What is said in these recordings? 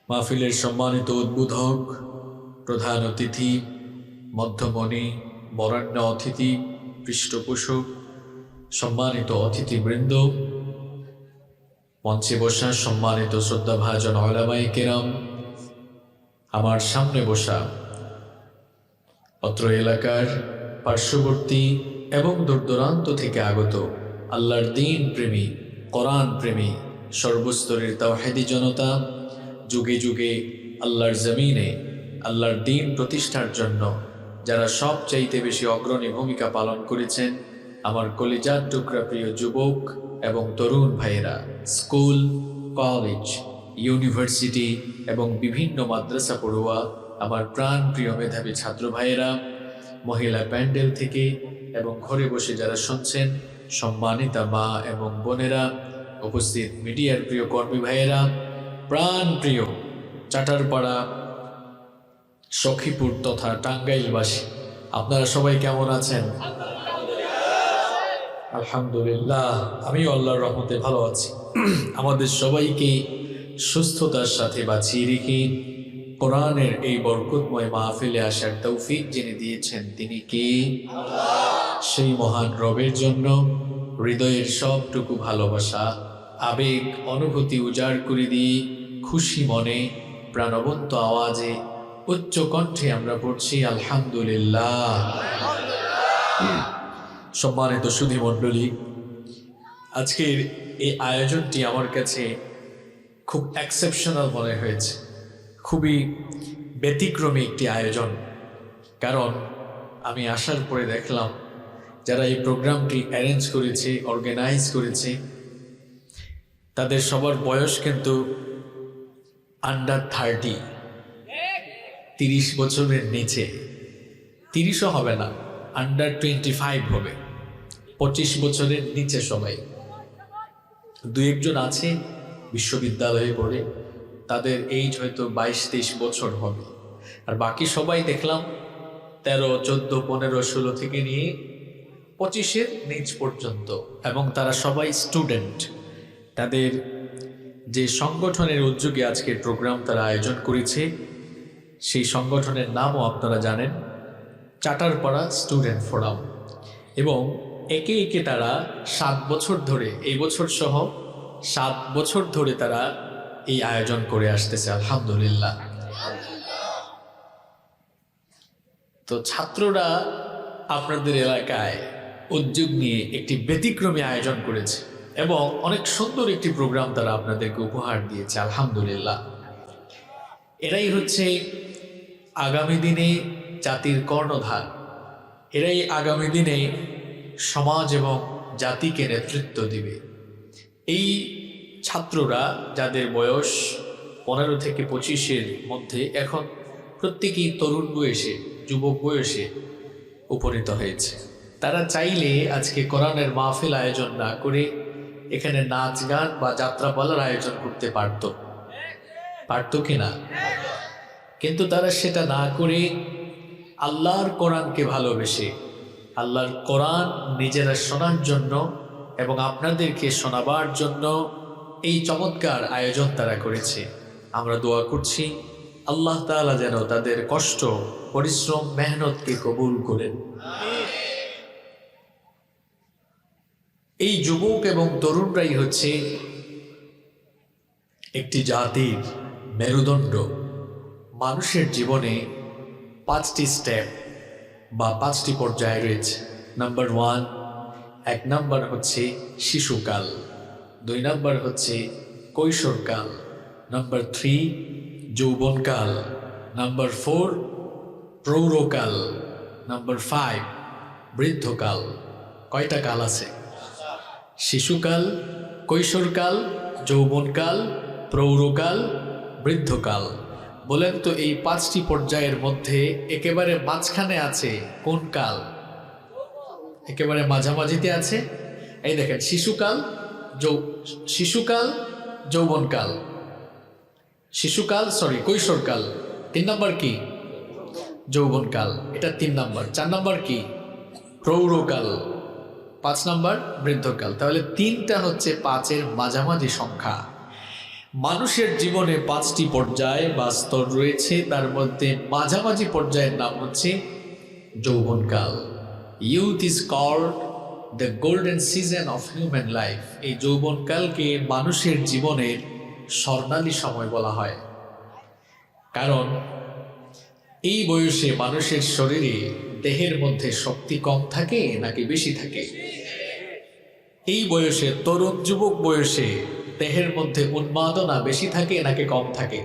মাহফিলের সম্মানিত উদ্বোধক, প্রধান অতিথি, মধ্যমণি, বরেণ্য অতিথি, পৃষ্ঠপোষক, সম্মানিত অতিথিবৃন্দ, মঞ্চে বসা সম্মানিত শ্রদ্ধাভাজন উলামায়ে কেরাম, আমার সামনে বসা অত্র এলাকার পার্শ্ববর্তী এবং দূরদূরান্ত থেকে আগত আল্লাহর দ্বীন প্রেমী, কোরআন প্রেমী, সর্বস্তরের তাওহীদি জনতা, যুগে যুগে আল্লাহর জমিনে আল্লাহর দ্বীন প্রতিষ্ঠার জন্য যারা সবচাইতে বেশি অগ্রণী ভূমিকা পালন করেছেন, আমার কলিজার টুকরা প্রিয় যুবক এবং তরুণ ভাইয়েরা, স্কুল, কলেজ, ইউনিভার্সিটি এবং বিভিন্ন মাদ্রাসা পড়ুয়া আমার প্রাণ প্রিয় মেধাবী ছাত্র ভাইয়েরা, মহিলা প্যান্ডেল থেকে এবং ঘরে বসে যারা শুনছেন, সম্মানিতা মা এবং বোনেরা, উপস্থিত মিডিয়ার প্রিয় কর্মী ভাইয়েরা, প্রাণ প্রিয় চাটারপাড়া, সখীপুর তথা টাঙ্গাইলবাসী, আপনারা সবাই কেমন আছেন? আলহামদুলিল্লাহ, আমিও আল্লাহর রহমতে ভালো আছি। আমাদের সবাইকে সুস্থতার সাথে বাঁচিয়ে রেখে কোরআনের এই বরকতময় মাহফিলে আসার তৌফিক যিনি দিয়েছেন তিনি কে? সেই মহান রবের জন্য হৃদয়ের সবটুকু ভালোবাসা, আবেগ, অনুভূতি উজাড় করে দিয়ে খুশি মনে প্রাণবন্ত আওয়াজে উচ্চ কণ্ঠে আমরা পড়ছি আলহামদুলিল্লাহ। সম্মানিত সুধী মণ্ডলী, আজকের এই আয়োজনটি আমার কাছে খুব এক্সেপশনাল মনে হয়েছে, খুবই ব্যতিক্রমী একটি আয়োজন। কারণ আমি আসার পরে দেখলাম যারা এই প্রোগ্রামটি অ্যারেঞ্জ করেছে, অর্গানাইজ করেছে, তাদের সবার বয়স কিন্তু আন্ডার 30 বছরের নিচে, 30ও হবে না, আন্ডার 25 হবে, 25 বছরের নিচে সবাই। দু একজন আছে বিশ্ববিদ্যালয়ে পড়ে, তাদের এইজ হয়তো 22-23 বছর হবে, আর বাকি সবাই দেখলাম 13, 14, 15, 16 থেকে নিয়ে 25-এর নিচ পর্যন্ত, এবং তারা সবাই স্টুডেন্ট। তাদের যে সংগঠনের উদ্যোগে আজকের প্রোগ্রাম তারা আয়োজন করেছে, সেই সংগঠনের নামও আপনারা জানেন, চাটারপাড়া স্টুডেন্ট ফোরাম। এবং একে একে তারা 7 বছর ধরে, এই বছর সহ 7 বছর ধরে তারা এই আয়োজন করে আসতেছে, আলহামদুলিল্লাহ। তো ছাত্ররা আপনাদের এলাকায় উদ্যোগ নিয়ে একটি ব্যতিক্রমী আয়োজন করেছে এবং অনেক সুন্দর একটি প্রোগ্রাম তারা আপনাদেরকে উপহার দিয়েছে, আলহামদুলিল্লাহ। এরাই হচ্ছে আগামী দিনে জাতির কর্ণধার, এরাই আগামী দিনে সমাজ এবং জাতিকে নেতৃত্ব দিবে। এই ছাত্ররা, যাদের বয়স 15 থেকে 25-এর মধ্যে, এখন প্রত্যেকেই তরুণ বয়সে, যুবক বয়সে উপনীত হয়েছে। তারা চাইলে আজকে কোরআনের মাহফিল আয়োজন না করে এখানে নাচ গান বা যাত্রাপালার আয়োজন করতে পারত কিনা? কিন্তু তারা সেটা না করে আল্লাহর কোরআনকে ভালোবেসে, আল্লাহর কোরআন নিজেরা শোনার জন্য এবং আপনাদেরকে শোনাবার জন্য এই চমৎকার আয়োজন তারা করেছে। আমরা দোয়া করছি আল্লাহ তাআলা যেন তাদের কষ্ট, পরিশ্রম, মেহনতকে কবুল করেন। এই যুবক এবং তরুণরাই হচ্ছে একটি জাতির মেরুদণ্ড। মানুষের জীবনে 5টি স্টেপ বা 5টি পর্যায় রয়েছে। নাম্বার 1, 1 নাম্বার হচ্ছে শিশুকাল, 2 নাম্বার হচ্ছে কৈশোরকাল, নাম্বার 3 যৌবনকাল, নাম্বার 4 প্রৌঢ়কাল, নাম্বার 5 বৃদ্ধকাল। কয়টা কাল আছে? শিশুকাল, কৈশোরকাল, যৌবনকাল, প্রৌঢ়কাল, বৃদ্ধকাল। বলেন তো এই 5টি পর্যায়ের মধ্যে একেবারে মাঝখানে আছে কোন কাল? একেবারে মাঝামাঝিতে আছে, এই দেখেন, শিশুকাল, যৌবনকাল, কৈশোরকাল। 3 নাম্বার কি? যৌবনকাল, এটা 3 নাম্বার। 4 নাম্বার কি? প্রৌঢ়কাল। 5 নাম্বার বৃদ্ধকাল। তাহলে 3টা হচ্ছে 5-এর মাঝামাঝি সংখ্যা। মানুষের জীবনে 5টি পর্যায় বা স্তর রয়েছে, তার মধ্যে মাঝামাঝি পর্যায়ের নাম হচ্ছে যৌবনকাল। Youth is called the golden season of human life. এই যৌবনকালকে মানুষের জীবনের স্বর্ণালী সময় বলা হয়, কারণ এই বয়সে মানুষের শরীরে দেহের মধ্যে শক্তি কম থাকে নাকি বেশি থাকে? এই বয়সে, তরুণ যুবক বয়সে দেহের মধ্যে উন্মাদনা বেশি থাকে নাকি কম থাকে?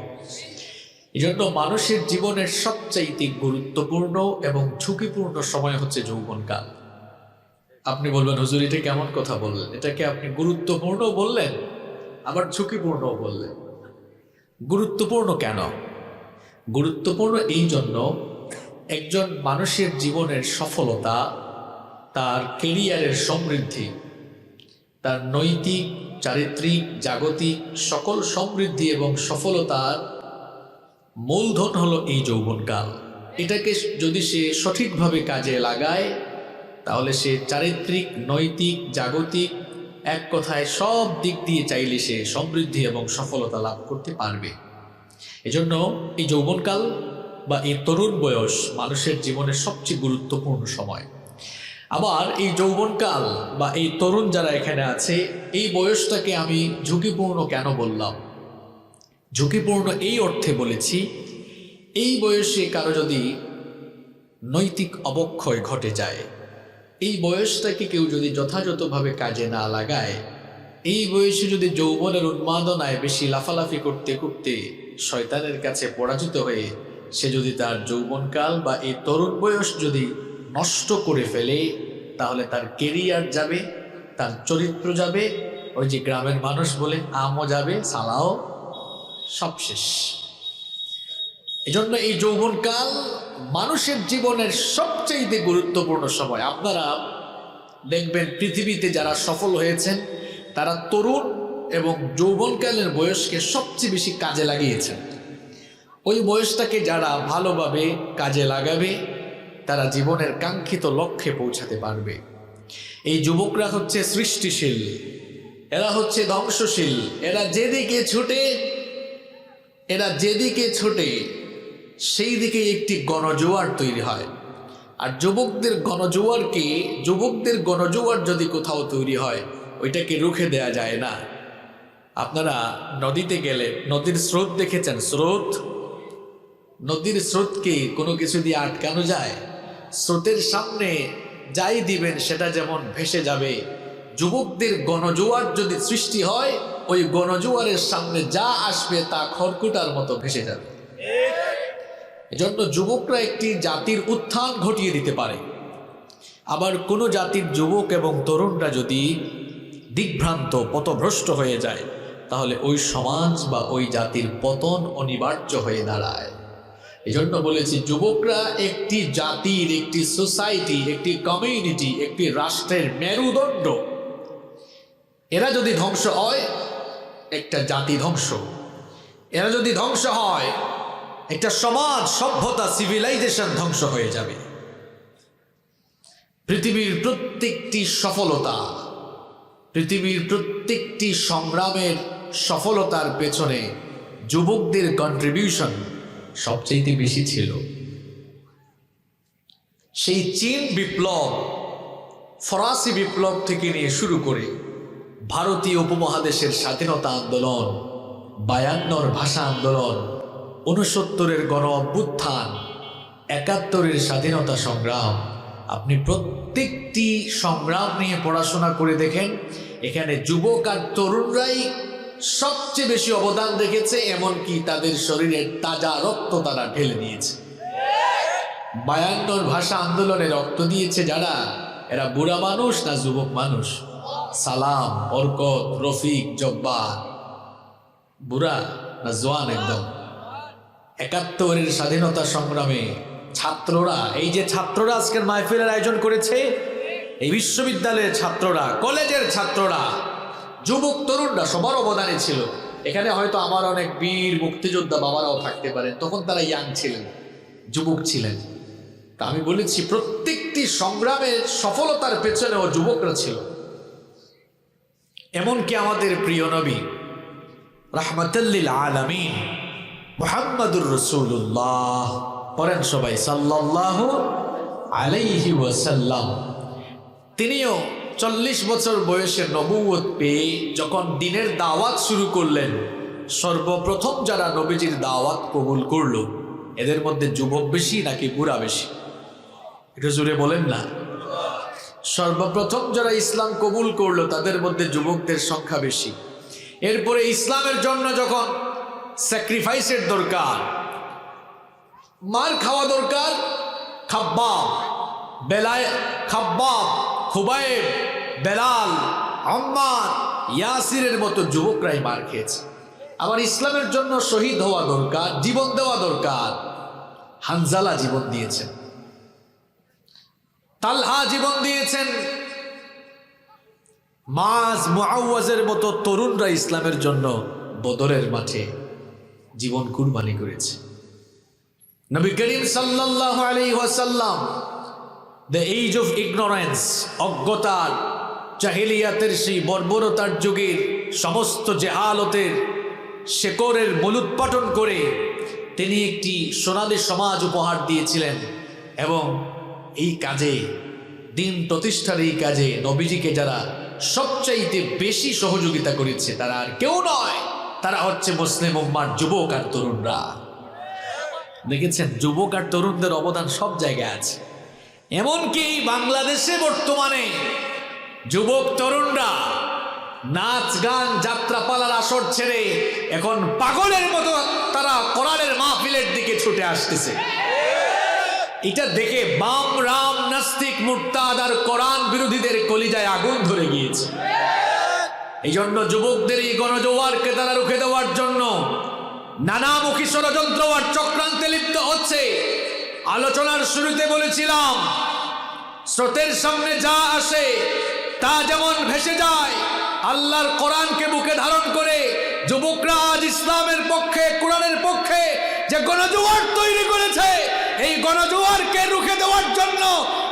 এই জন্য মানুষের জীবনের সবচাইতে গুরুত্বপূর্ণ এবং ঝুঁকিপূর্ণ সময় হচ্ছে যৌবনকাল। আপনি বলবেন, হুজুর এটা কেমন কথা বললেন? এটাকে আপনি গুরুত্বপূর্ণ বললেন, আবার ঝুঁকিপূর্ণ বললেন। গুরুত্বপূর্ণ কেন? গুরুত্বপূর্ণ এই জন্য, একজন মানুষের জীবনের সফলতা, তার কেরিয়ারের সমৃদ্ধি, তার নৈতিক, চারিত্রিক, জাগতিক সকল সমৃদ্ধি এবং সফলতার মূলধন হলো এই যৌবনকাল। এটাকে যদি সে সঠিকভাবে কাজে লাগায়, তাহলে সে চারিত্রিক, নৈতিক, জাগতিক, এক কথায় সব দিক দিয়ে চাইলে সে সমৃদ্ধি এবং সফলতা লাভ করতে পারবে। এজন্য এই যৌবনকাল বা এই তরুণ বয়স মানুষের জীবনের সবচেয়ে গুরুত্বপূর্ণ সময়। আবার এই যৌবনকাল বা এই তরুণ যারা এখানে আছে, এই বয়সটাকে আমি ঝুঁকিপূর্ণ কেন বললাম? ঝুঁকিপূর্ণ এই অর্থে বলেছি, এই বয়সে কারো যদি নৈতিক অবক্ষয় ঘটে যায়, এই বয়সটাকে কেউ যদি যথাযথভাবে কাজে না লাগায়, এই বয়সে যদি যৌবনের উন্মাদনায় বেশি লাফালাফি করতে করতে শয়তানের কাছে পরাজিত হয়ে সে যদি তার যৌবনকাল বা এই তরুণ বয়স যদি নষ্ট করে ফেলে, তাহলে তার কেরিয়ার যাবে, তার চরিত্র যাবে, ওই যে গ্রামের মানুষ বলে আমও যাবে, সালাও, সব শেষ। এজন্য এই যৌবনকাল মানুষের জীবনের সবচেয়ে গুরুত্বপূর্ণ সময়। আপনারা দেখবেন পৃথিবীতে যারা সফল হয়েছেন তারা তরুণ এবং যৌবনকালের বয়সকে সবচেয়ে বেশি কাজে লাগিয়েছেন। ওই বয়সটাকে যারা ভালোভাবে কাজে লাগাবে তারা জীবনের কাঙ্ক্ষিত লক্ষ্যে পৌঁছাতে পারবে। এই যুবকরা হচ্ছে সৃষ্টিশীল, এরা হচ্ছে ধ্বংসশীল। এরা যেদিকে ছোটে সেই দিকে একটি গণজোয়ার তৈরি হয়। আর যুবকদের গণজোয়ার যদি কোথাও তৈরি হয়, ওইটাকে রুখে দেয়া যায় না। আপনারা নদীতে গেলে নদীর স্রোত দেখেছেন? নদীর স্রোতকে কোনো কিছু দিয়ে আটকানো যায়? স্রোতের সামনে যাই দিবেন সেটা যেমন ভেসে যাবে। যুবকদের গণজোয়ার যদি সৃষ্টি হয়, ওই গণজোয়ারের সামনে যা আসবে তা খড়কুটার মতো ভেসে যাবে। এজন্য যুবকরা একটি জাতির উত্থান ঘটিয়ে দিতে পারে। আবার কোনো জাতির যুবক এবং তরুণরা যদি দিগ্ভ্রান্ত, পথভ্রষ্ট হয়ে যায়, তাহলে ওই সমাজ বা ওই জাতির পতন অনিবার্য হয়ে দাঁড়ায়। এজন্য বলেছি, যুবকরা একটি জাতির, একটি সোসাইটি, একটি কমিউনিটি, একটি রাষ্ট্রের মেরুদণ্ড। এরা যদি ধ্বংস হয়, একটা জাতি ধ্বংস। এরা যদি ধ্বংস হয়, একটা সমাজ, সভ্যতা, সিভিলাইজেশন ধ্বংস হয়ে যাবে। পৃথিবীর প্রত্যেকটি সফলতা, পৃথিবীর প্রত্যেকটি সংগ্রামের সফলতার পেছনে যুবকদের কন্ট্রিবিউশন সবচেয়ে বেশি ছিল। সেই চীন বিপ্লব, ফরাসি বিপ্লব থেকে নিয়ে শুরু করে ভারতীয় উপমহাদেশের স্বাধীনতা আন্দোলন, 52 ভাষা আন্দোলন, 69 গণ অভ্যুত্থান, 71 স্বাধীনতা সংগ্রাম, আপনি প্রত্যেকটি সংগ্রাম নিয়ে পড়াশোনা করে দেখেন, এখানে যুবক আর তরুণরাই সবচেয়ে বেশি অবদান রেখেছে। এমনকি তাদের শরীরের তাজা রক্ত তারা ঢেলে দিয়েছে। 52 ভাষা আন্দোলনে রক্ত দিয়েছে যারা, এরা বুড়া মানুষ না যুবক মানুষ? সালাম, বরকত, রফিক, জব্বার বুড়া না জওয়ান একদম? 71 স্বাধীনতা সংগ্রামে ছাত্ররা, এই যে ছাত্ররা আজকের মাহফিলের আয়োজন করেছে, এই বিশ্ববিদ্যালয়ের ছাত্ররা, কলেজের ছাত্ররা, যুবক তরুণরা, সবার অবদানে ছিল। এখানে হয়তো আমার অনেক বীর মুক্তিযোদ্ধা বাবারাও থাকতে পারেন, তখন তারা ইয়াং ছিলেন, যুবক ছিলেন। তা আমি বলেছি, প্রত্যেকটি সংগ্রামের সফলতার পেছনেও যুবকরা ছিল। এমনকি আমাদের প্রিয় নবী রাহমাতাল লিল আলামিন মুহাম্মাদুর রাসূলুল্লাহ। পড়েন সবাই সাল্লাল্লাহু আলাইহি ওয়াসাল্লাম। তিনিও 40 বছর বয়সে নবুয়ত পেয়ে যখন দ্বীনের দাওয়াত শুরু করলেন, সর্বপ্রথম যারা নবীজির দাওয়াত কবুল করলো এদের মধ্যে যুবক বেশি নাকি বুড়া বেশি? এটা জুড়ে বলেন না। সর্বপ্রথম যারা ইসলাম কবুল করলো তাদের মধ্যে যুবকদের সংখ্যা বেশি। এরপরে ইসলামের জন্য যখন স্যাক্রিফাইসের দরকার, মার খাওয়া দরকার, খাব্বাব, খুবাইব, বেলাল, আম্মার, ইয়াসিরের মতো যুবকরাই মার খেয়েছে। আবার ইসলামের জন্য শহীদ হওয়া দরকার, জীবন দেওয়া দরকার। হানজালা জীবন দিয়েছেন, তালহা জীবন দিয়েছেন, মাজ, মুআওয়াজের মতো তরুণরা ইসলামের জন্য বদরের মাঠে জীবন কুরবানি করেছে। নবী করিম সাল্লাল্লাহু আলাইহি ওয়াসাল্লাম দ্য এজ অফ ইগনোরেন্স, অজ্ঞতার, জাহিলিয়াতের সেই বর্বরতার যুগের সমস্ত জেহালতের শেকড়ের মূলোৎপাটন করে তিনি একটি সোনালী সমাজ উপহার দিয়েছিলেন। এবং এই কাজে, দিন প্রতিষ্ঠার এই কাজে নবীজিকে যারা সবচাইতে বেশি সহযোগিতা করেছে তারা আর কেউ নয়, তারা হচ্ছে মুসলিম উম্মার যুবক আর তরুণরা। দেখেছেন, যুবক আর তরুণদের অবদান সব জায়গায় আছে। এমনকি বাংলাদেশে বর্তমানে যুবক তরুণরা নাচ গান যাত্রাপালার আসর ছেড়ে এখন পাগলের মতো তারা কোরআনের মাহফিলের দিকে ছুটে আসতেছে। এটা দেখে বাম, রাম, নাস্তিক, মুরতাদ আর কোরআন বিরোধীদের কলিজায় আগুন ধরে গিয়েছে। এই জন্য যুবকদের এই গণজোয়ারকে তারা রুখে দেওয়ার জন্য নানামুখী ষড়যন্ত্র আর চক্রান্তে লিপ্ত হচ্ছে। আলোচনার শুরুতে বলেছিলাম, স্রোতের সামনে যা আসে তা যেমন ভেসে যায়, আল্লাহর কোরআনকে বুকে ধারণ করে যুবকরা আজ ইসলামের পক্ষে, কোরআনের পক্ষে যে গণজোয়ার তৈরি করেছে, এই গণজোয়ারকে রুখে দেওয়ার জন্য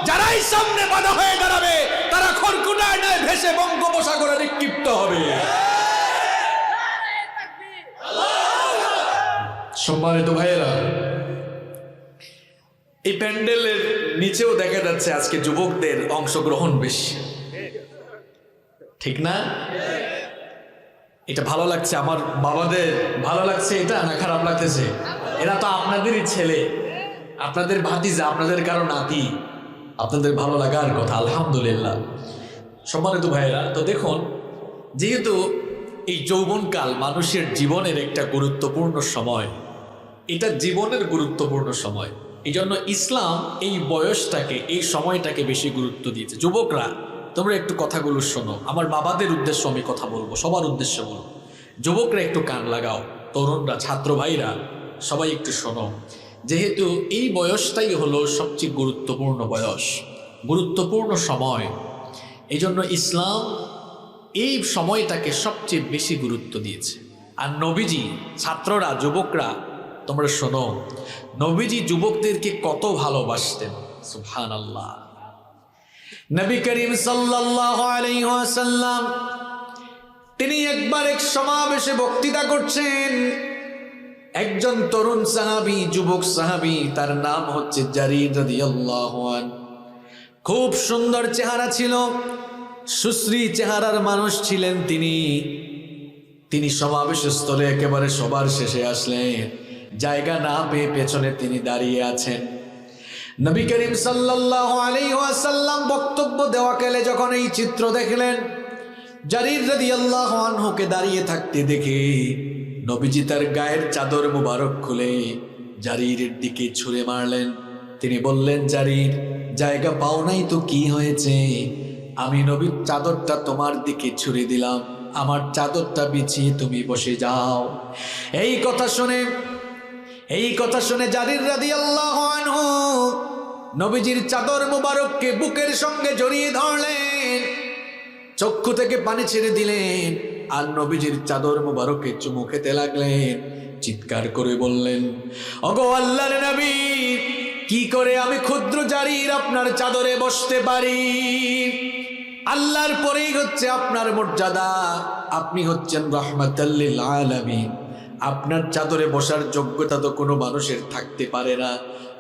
যারাই সামনে বাধা হয়ে দাঁড়াবে তারা খড়কুটায় নয় ভেসে বঙ্গোপসাগরে নিক্ষিপ্ত হবে। সম্মানিত ভাইয়েরা, এই প্যান্ডেলের নিচেও দেখা যাচ্ছে আজকে যুবকদের অংশগ্রহণ বেশি, ঠিক না? এটা ভালো লাগছে, আমার বাবাদের ভালো লাগছে এটা না খারাপ লাগতেছে? এরা তো আপনাদেরই ছেলে, আপনাদের ভাতিজা, আপনাদের কারো নাতি, আপনাদের ভালো লাগার কথা। আলহামদুলিল্লাহ। সম্মানিত ভাইয়েরা, তো দেখুন, যেহেতু এই যৌবনকাল মানুষের জীবনের একটা গুরুত্বপূর্ণ সময়, এটা জীবনের গুরুত্বপূর্ণ সময়, এই জন্য ইসলাম এই বয়সটাকে, এই সময়টাকে বেশি গুরুত্ব দিয়েছে। যুবকরা, তোমরা একটু কথাগুলো শোনো। আমার বাবাদের উদ্দেশ্য আমি কথা বলবো, সবার উদ্দেশ্যে বলবো। যুবকরা একটু কান লাগাও, তরুণরা, ছাত্র ভাইরা সবাই একটু শোনো। যেহেতু এই বয়সটাই হলো সবচেয়ে গুরুত্বপূর্ণ বয়স, গুরুত্বপূর্ণ সময়, এই জন্য ইসলাম এই সময়টাকে সবচেয়ে বেশি গুরুত্ব দিয়েছে। আর নবীজি, ছাত্ররা, যুবকরা তোমরা শোনো, নবীজি যুবকদেরকে কত ভালোবাসতেন। সুবহানাল্লাহ। নবী করিম সাল্লাল্লাহু আলাইহি ওয়াসাল্লাম তিনি একবার এক সমাবেশে বক্তৃতা করছেন। একজন তরুণ সাহাবী, যুবক সাহাবী, তার নাম হচ্ছে জারির রাদিয়াল্লাহু আনহু। খুব সুন্দর চেহারা ছিল, সুশ্রী চেহারার মানুষ ছিলেন তিনি সমাবেশের স্থলে একেবারে সবার শেষে আসলেন। জায়গা না পেয়ে পেছনে তিনি দাঁড়িয়ে আছেন। নবী করিম সাল্লাল্লাহু আলাইহি ওয়াসাল্লাম বক্তব্য দেওয়াকালে যখন এই চিত্র দেখলেন, জারির রাদিয়াল্লাহু আনহুকে দাঁড়িয়ে থাকতে দেখে নবীজি তার গায়ের চাদর মুবারক খুলে জারিরের দিকে ছুঁড়ে মারলেন। তিনি বললেন, জারির, জায়গা পাও নাই তো কি হয়েছে? আমি নবীর চাদরটা তোমার দিকে ছুঁড়ে দিলাম, আমার চাদরটা বিছিয়ে তুমি বসে যাও। এই কথা শুনে জারির রাদিয়াল্লাহু আনহু নবীজির চাদর মুবারককে বুকের সঙ্গে জড়িয়ে ধরলেন, চক্ষু থেকে পানি ছেড়ে দিলেন, আর নবীজির চাদর মুবারকে চুমু খেতে লাগলেন। চিৎকার করে বললেন, ওগো আল্লাহর নবী, কি করে আমি ক্ষুদ্র জারির আপনার চাদরে বসতে পারি? আল্লাহর পরেই হচ্ছে আপনার মর্যাদা, আপনি হচ্ছেন রাহমাতাল লিল আলামিন, আপনার চাদরে বসার যোগ্যতা তো কোনো মানুষের থাকতে পারে না।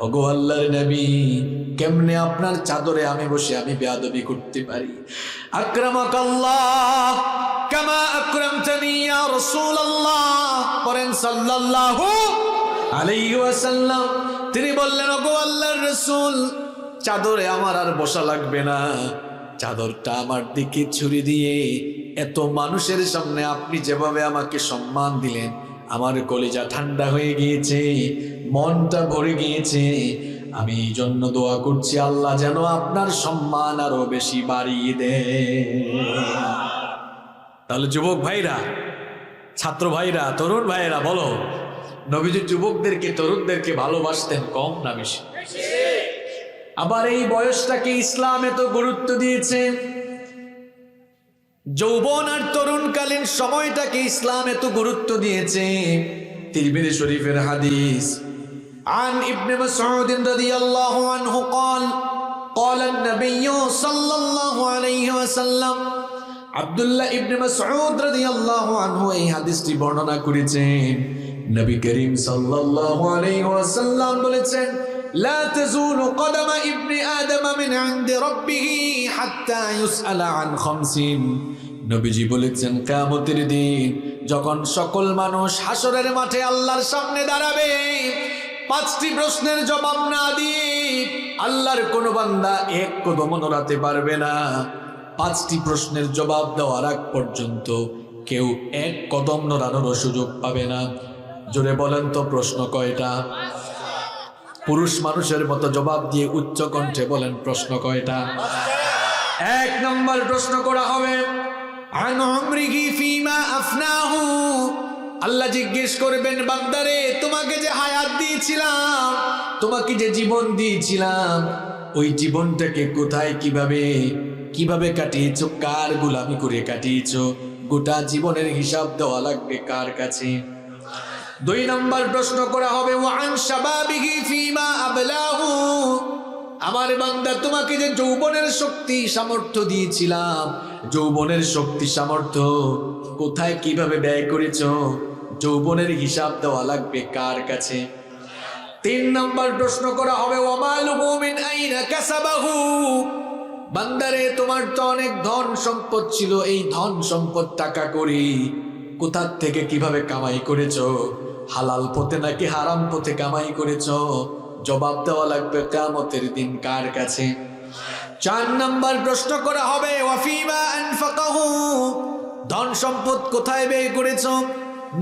ওগো আল্লাহর নবী, কেমনে আপনার চাদরে আমি বসে আমি বেয়াদবি করতে পারি? আকরামাকাল্লাহ কামা আকরামতানি ইয়া রাসূলুল্লাহ, করেন সাল্লাল্লাহু আলাইহি ওয়াসাল্লাম। তিনি বললেন, ওগো আল্লাহর রাসূল, চাদরে আমার আর বসা লাগবে না, চাদরটা আমার দিকে ছুরি দিয়ে এত মানুষের সামনে আপনি যেভাবে আমাকে সম্মান দিলেন, আমার কলিজা ঠান্ডা হয়ে গিয়েছে, মনটা ভরে গিয়েছে। আমি এই জন্য দোয়া করছি, আল্লাহ যেন আপনার সম্মান আরো বেশি বাড়িয়ে দেয়। তাহলে যুবক ভাইরা, ছাত্র ভাইরা, তরুণ ভাইরা, বলো নবীজি যুবকদেরকে তরুণদেরকে ভালোবাসতেন কম না বেশি? আবার এই বয়সটাকে ইসলাম এত গুরুত্ব দিয়েছে, যৌবন আর তরুণকালীন সময়টাকে ইসলাম এত গুরুত্ব দিয়েছে। তিরমিজি শরীফের হাদিস, عن ابن مسعود رضي الله عنه قال قال النبي صلى الله عليه وسلم, আব্দুল্লাহ ইবনে মাসউদ রাদিয়াল্লাহু আনহু এই হাদিসটি বর্ণনা করেছেন। নবী করিম সাল্লাল্লাহু আলাইহি ওয়াসাল্লাম বলেছেন, লা তাজুলু কদমা ইবনি আদম মিন ইনদি রাব্বিহি হাত্তা ইউসআলা আন খামসিন। নবীজি বলেছেন, কিয়ামতের দিন যখন সকল মানুষ হাসরের মাঠে আল্লাহর সামনে দাঁড়াবে, 5টি প্রশ্নের জবাব না দিয়ে আল্লাহর কোনো বান্দা এক কদম নড়াতে পারবে না। 5টি প্রশ্নের জবাব দেওয়ার আগ পর্যন্ত কেউ এক কদম নড়ানোর সুযোগ পাবে না। জোরে বলেন তো, প্রশ্ন কয়টা? পুরুষ মানুষের মতো জবাব দিয়ে উচ্চ কণ্ঠে বলেন, প্রশ্ন কয়টা? 1 নম্বর প্রশ্ন করা হবে, আন উমরিহি ফিমা আফনাহু। আল্লাহ জিজ্ঞেস করবেন, বান্দারে, তোমাকে যে হায়াত দিয়েছিলাম, তোমাকে যে জীবন দিয়েছিলাম, ওই জীবনটাকে কোথায় কিভাবে কাটিয়েছো, কার গোলামি করে কাটিয়েছো? গোটা জীবনের হিসাব দেওয়া লাগবে কার কাছে? 2 নম্বর প্রশ্ন করা হবে, ওয়ান শাবাবিহি ফিমা আবলাহু। আমার বান্দা, তোমাকে যে যৌবনের শক্তি সামর্থ্য দিয়েছিলাম, যৌবনের শক্তি সামর্থ্য কোথায় কিভাবে ব্যয় করেছো? যৌবনের হিসাব দেওয়া লাগবে কার কাছে? 3 নম্বর প্রশ্ন করা হবে, ওয়ামালুহু মিন আইনা কাসাবাহু। বান্দারে, তোমার তো অনেক ধন সম্পদ ছিল, এই ধন সম্পদ টাকা করি কোথা থেকে কিভাবে কামাই করেছো? হালাল পথে নাকি হারাম পথে কামাই করেছো? জবাব দেওয়া লাগবে কিয়ামতের দিন কার কাছে? 4 নম্বর প্রশ্ন করা হবে, ওয়াফিমা আনফাকাহু। ধন সম্পদ কোথায় ব্যয় করেছো?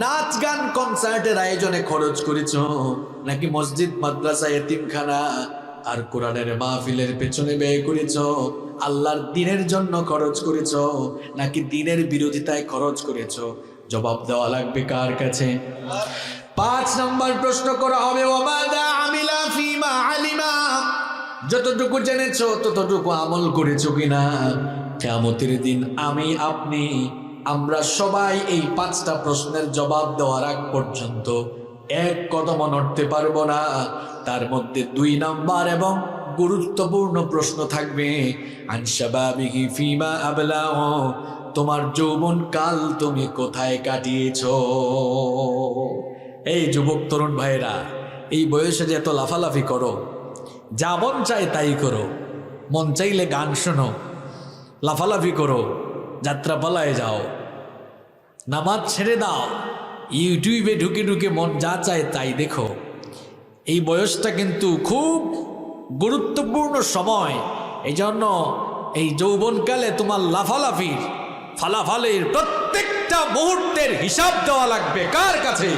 নাচ গান কনসার্টের আয়োজনে খরচ করেছো, নাকি মসজিদ মাদ্রাসা এতিমখানা আর কোরআনের মাহফিলের পেছনে ব্যয় করেছো? আল্লাহর দ্বীনের জন্য খরচ করেছো, নাকি দ্বীনের বিরোধিতায় খরচ করেছো? জবাব দেওয়া লাগবে কার কাছে? 5 নম্বর প্রশ্ন করা হবে, ওয়ামাদা আমিলা ফিমা আলিমা। যতটুকু জেনেছো ততটুকু আমল করেছো কিনা? কিয়ামতের দিন আমি, আপনি, আমরা সবাই এই 5টা প্রশ্নের জবাব দেওয়ার আগ পর্যন্ত এক কদম নড়তে পারবো না। তার মধ্যে 2 নম্বর এবং গুরুত্বপূর্ণ প্রশ্ন থাকবে, আন শাবাবিহি ফিমা আবলাহু। তোমার যৌবন কাল তুমি কোথায় কাটিয়েছো? এই যুবক তরুণ ভাইরা, এই বয়সে যে এত লাফালাফি করো, যা মন চায় তাই করো, মন চাইলে গান শোনো, লাফালাফি করো, যাত্রাপালায় যাও, নামাজ ছেড়ে দাও, ইউটিউবে ঢুকে ঢুকে মন যা চায় তাই দেখো। এই বয়সটা কিন্তু খুব গুরুত্বপূর্ণ সময়। এই জন্য এই যৌবনকালে তোমার লাফালাফির, ফালাফালের প্রত্যেকটা মুহূর্তের হিসাব দেওয়া লাগবে কার কাছে?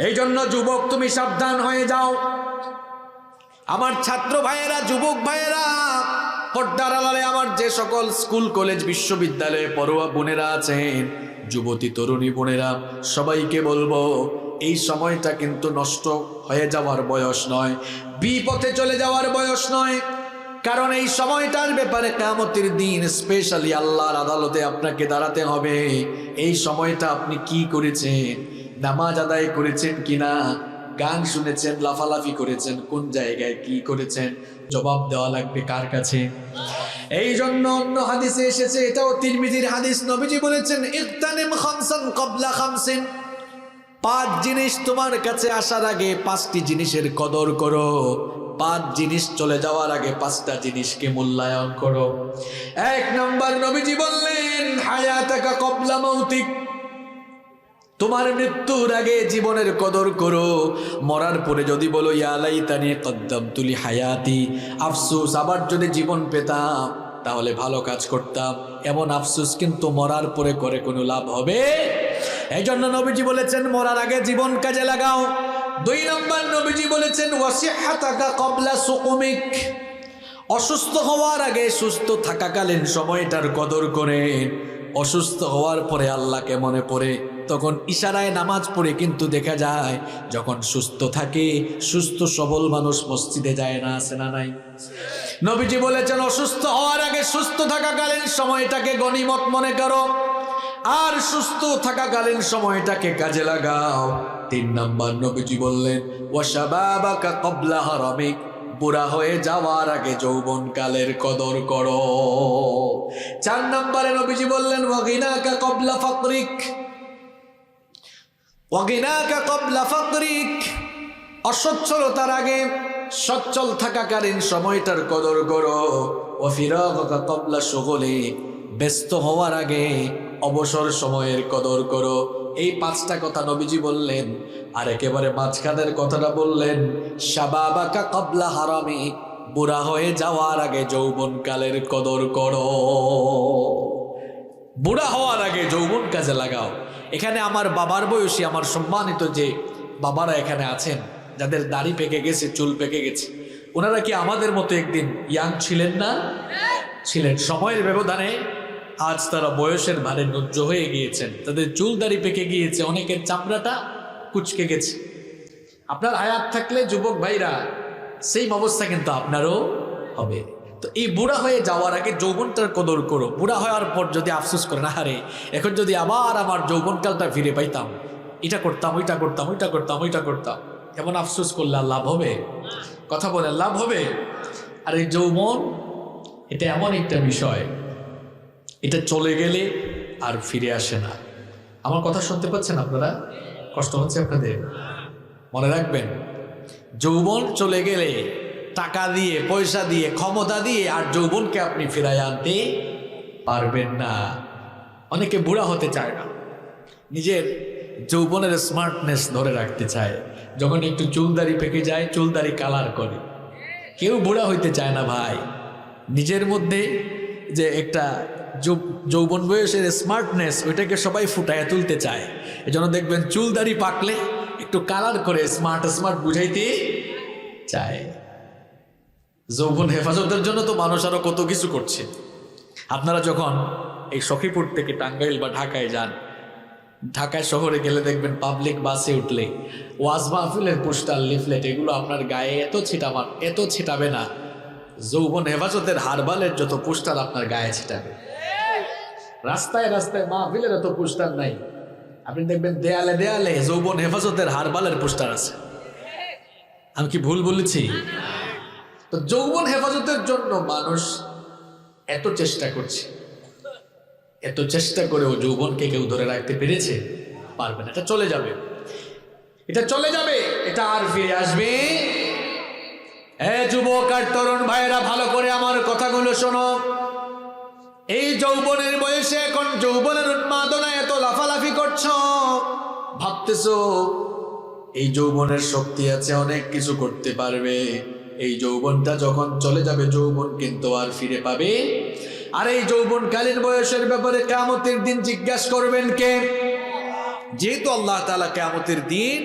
এই জন্য যুবক, তুমি সাবধান হয়ে যাও। আমার ছাত্র ভাইয়েরা, যুবক ভাইয়েরা, পর্দার আড়ালে আমার যে সকল স্কুল কলেজ বিশ্ববিদ্যালয়ে পড়ুয়া বোনেরা আছেন, যুবতী তরুণী বোনেরা, সবাইকে বলবো, এই সময়টা কিন্তু নষ্ট হয়ে যাওয়ার বয়স নয়, বিপথে চলে যাওয়ার বয়স নয়। কারণ এই সময়টার ব্যাপারে কিয়ামতের দিন স্পেশালি আল্লাহর আদালতে আপনাকে দাঁড়াতে হবে। এই সময়টা আপনি কি করেছেন? নামাজ আদায় করেছেন কিনা? গান শুনেছেন, লাফালাফি করেছেন, কোন জায়গায় কি করেছেন? জবাব দেওয়া লাগবে কার কাছে? এই জন্য অন্য হাদিসে এসেছে, এটাও তিরমিজির হাদিস, নবীজি বলেছেন ইগতানিম খামসান ক্বাবলা খামসিন, 5 জিনিস তোমার কাছে আসার আগে 5টি জিনিসের কদর করো, 5 জিনিস চলে যাওয়ার আগে 5টা জিনিসকে মূল্যায়ন করো। 1 নম্বর নবীজি বললেন হায়াতাকা ক্বাবলা মাউতিক, তোমার মৃত্যুর আগে জীবনের কদর করো। মরার পরে যদি বলো ইয়া লাইতানি কদ্দামতু লি হায়াতি, আফসোস আবার যদি জীবন পেতাম তাহলে ভালো কাজ করতাম, এমন আফসোস কিন্তু মরার পরে করে কোনো লাভ হবে? এই জন্য নবীজি বলেছেন মরার আগে জীবন কাজে লাগাও। 2 নম্বর নবীজি বলেছেন ওয়াসিহাতাকা ক্বাবলা সুকুমিক, অসুস্থ হওয়ার আগে সুস্থ থাকাকালীন সময়টার কদর করেন। অসুস্থ হওয়ার পরে আল্লাহকে মনে পড়ে, তখন ইশারায় নামাজ পড়ে কিন্তু দেখা যায় যখন সুস্থ থাকে, সুস্থ সবল মানুষ মসজিদে যায় না, আছে না নাই? নবীজি বলেছেন অসুস্থ হওয়ার আগে সুস্থ থাকাকালীন সময়টাকে গনিমত মনে করো, আর সুস্থ থাকাকালীন সময়টাকে কাজে লাগাও। 3 নম্বর নবীজি বললেন ওয়াশাবাবাকা ক্বাবলা হারামিক, বুড়া হয়ে যাওয়ার আগে যৌবনকালের কদর করো। 4 নম্বরে নবীজি বললেন ওয়াগিনাকা ক্বাবলা ফাকরিক, ওয়াগিনাকা ক্বাবলা ফাকরিক, অসচ্ছলতার আগে সচ্ছল থাকাকালীন সময়টার কদর করো। ওয়াফিরাগাকা ক্বাবলা শুগুলিক, ব্যস্ত হওয়ার আগে অবসর সময়ের কদর করো। এই 5টা কথা নবীজি বললেন। আর একেবারে মাঝখানের কথাটা বললেন শাবাবাকা ক্বাবলা হারামি, বুড়া হয়ে যাওয়ার আগে যৌবনকালের কদর করো। বুড়া হওয়ার আগে যৌবন কাজে লাগাও। এখানে আমার বাবার বয়সী, আমার সম্মানিত যে বাবারা এখানে আছেন, যাদের দাড়ি পেকে গেছে, চুল পেকে গেছে, ওনারা কি আমাদের মতো একদিন ইয়াং ছিলেন না? ছিলেন। সময়ের ব্যবধানে আজ তারা বয়সের ভারে নুজ্জ হয়ে গিয়েছেন, তাদের চুল দাড়ি পেকে গিয়েছে, অনেকের চামড়াটা কুচকে গেছে। আপনার হায়াত থাকলে যুবক ভাইরা সেম অবস্থা কিন্তু আপনারও হবে। তো এই বুড়া হয়ে যাওয়ার আগে যৌবনটার কদর করো। বুড়া হওয়ার পর যদি আফসোস করে না, আরে এখন যদি আবার আমার যৌবনকালটা ফিরে পাইতাম, এটা করতাম, ওইটা করতাম, ওইটা করতাম, ওইটা করতাম, এমন আফসোস করলে লাভ হবে? কথা বলে লাভ হবে? আর এই যৌবন এটা এমন একটা বিষয়, এটা চলে গেলে আর ফিরে আসে না। আমার কথা শুনতে পাচ্ছেন আপনারা? কষ্ট হচ্ছে আপনাদের? মনে রাখবেন, যৌবন চলে গেলে টাকা দিয়ে, পয়সা দিয়ে, ক্ষমতা দিয়ে আর যৌবনকে আপনি ফিরায় আনতে পারবেন না। অনেকে বুড়া হতে চায় না, নিজের যৌবনের স্মার্টনেস ধরে রাখতে চায়। যখন একটু চুলদারি পেকে যায়, চুলদারি কালার করে। কেউ বুড়া হইতে চায় না ভাই। নিজের মধ্যে যে একটা যৌবন বয়সের স্মার্টনেস, ওইটাকে সবাই ফুটায় তুলতে চায়। এজন্য দেখবেন চুলদারি পাকলে একটু কালার করে স্মার্ট স্মার্ট বুঝাইতে চায়। যৌবন হেফাজতের জন্য তো মানুষ আরো কত কিছু করছে। আপনারা যখন এই সখীপুর থেকে টাঙ্গাইল বা ঢাকায় যান, ঢাকায় শহরে গেলে দেখবেন পাবলিক বাসে উঠলে ওয়াজ মাহফিলের পোস্টার, লিফলেট, এগুলো আপনার গায়ে এত ছিটাবে না, যৌবন হেফাজতের হারবালের যত পোস্টার আপনার গায়ে ছিটাবে। রাস্তায় রাস্তায় মাহফিলের এত পোস্টার নাই, আপনি দেখবেন দেয়ালে দেয়ালে যৌবন হেফাজতের হারবালের পোস্টার আছে। আমি কি ভুল বলেছি? তো যৌবন হেফাজতের জন্য মানুষ এত চেষ্টা করছে, এত চেষ্টা করেও যৌবনকে কেউ ধরে রাখতে পেরেছে? পারবে না। এটা চলে যাবে, এটা চলে যাবে, এটা আর ফিরে আসবে। যুবক আর তরুণ ভাইয়েরা, ভালো করে আমার কথাগুলো শোনো। এই যৌবনের বয়সে, এখন যৌবনের উন্মাদনা, এত লাফালাফি করছো, ভাবতেছো এই যৌবনের শক্তি আছে, অনেক কিছু করতে পারবে। এই যৌবনটা যখন চলে যাবে, যৌবন কিন্তু আর ফিরে পাবে। আর এই যৌবনকালীন বয়সের ব্যাপারে কিয়ামতের দিন জিজ্ঞাসা করবেন কে? যেহেতু আল্লাহ তাআলা কিয়ামতের দিন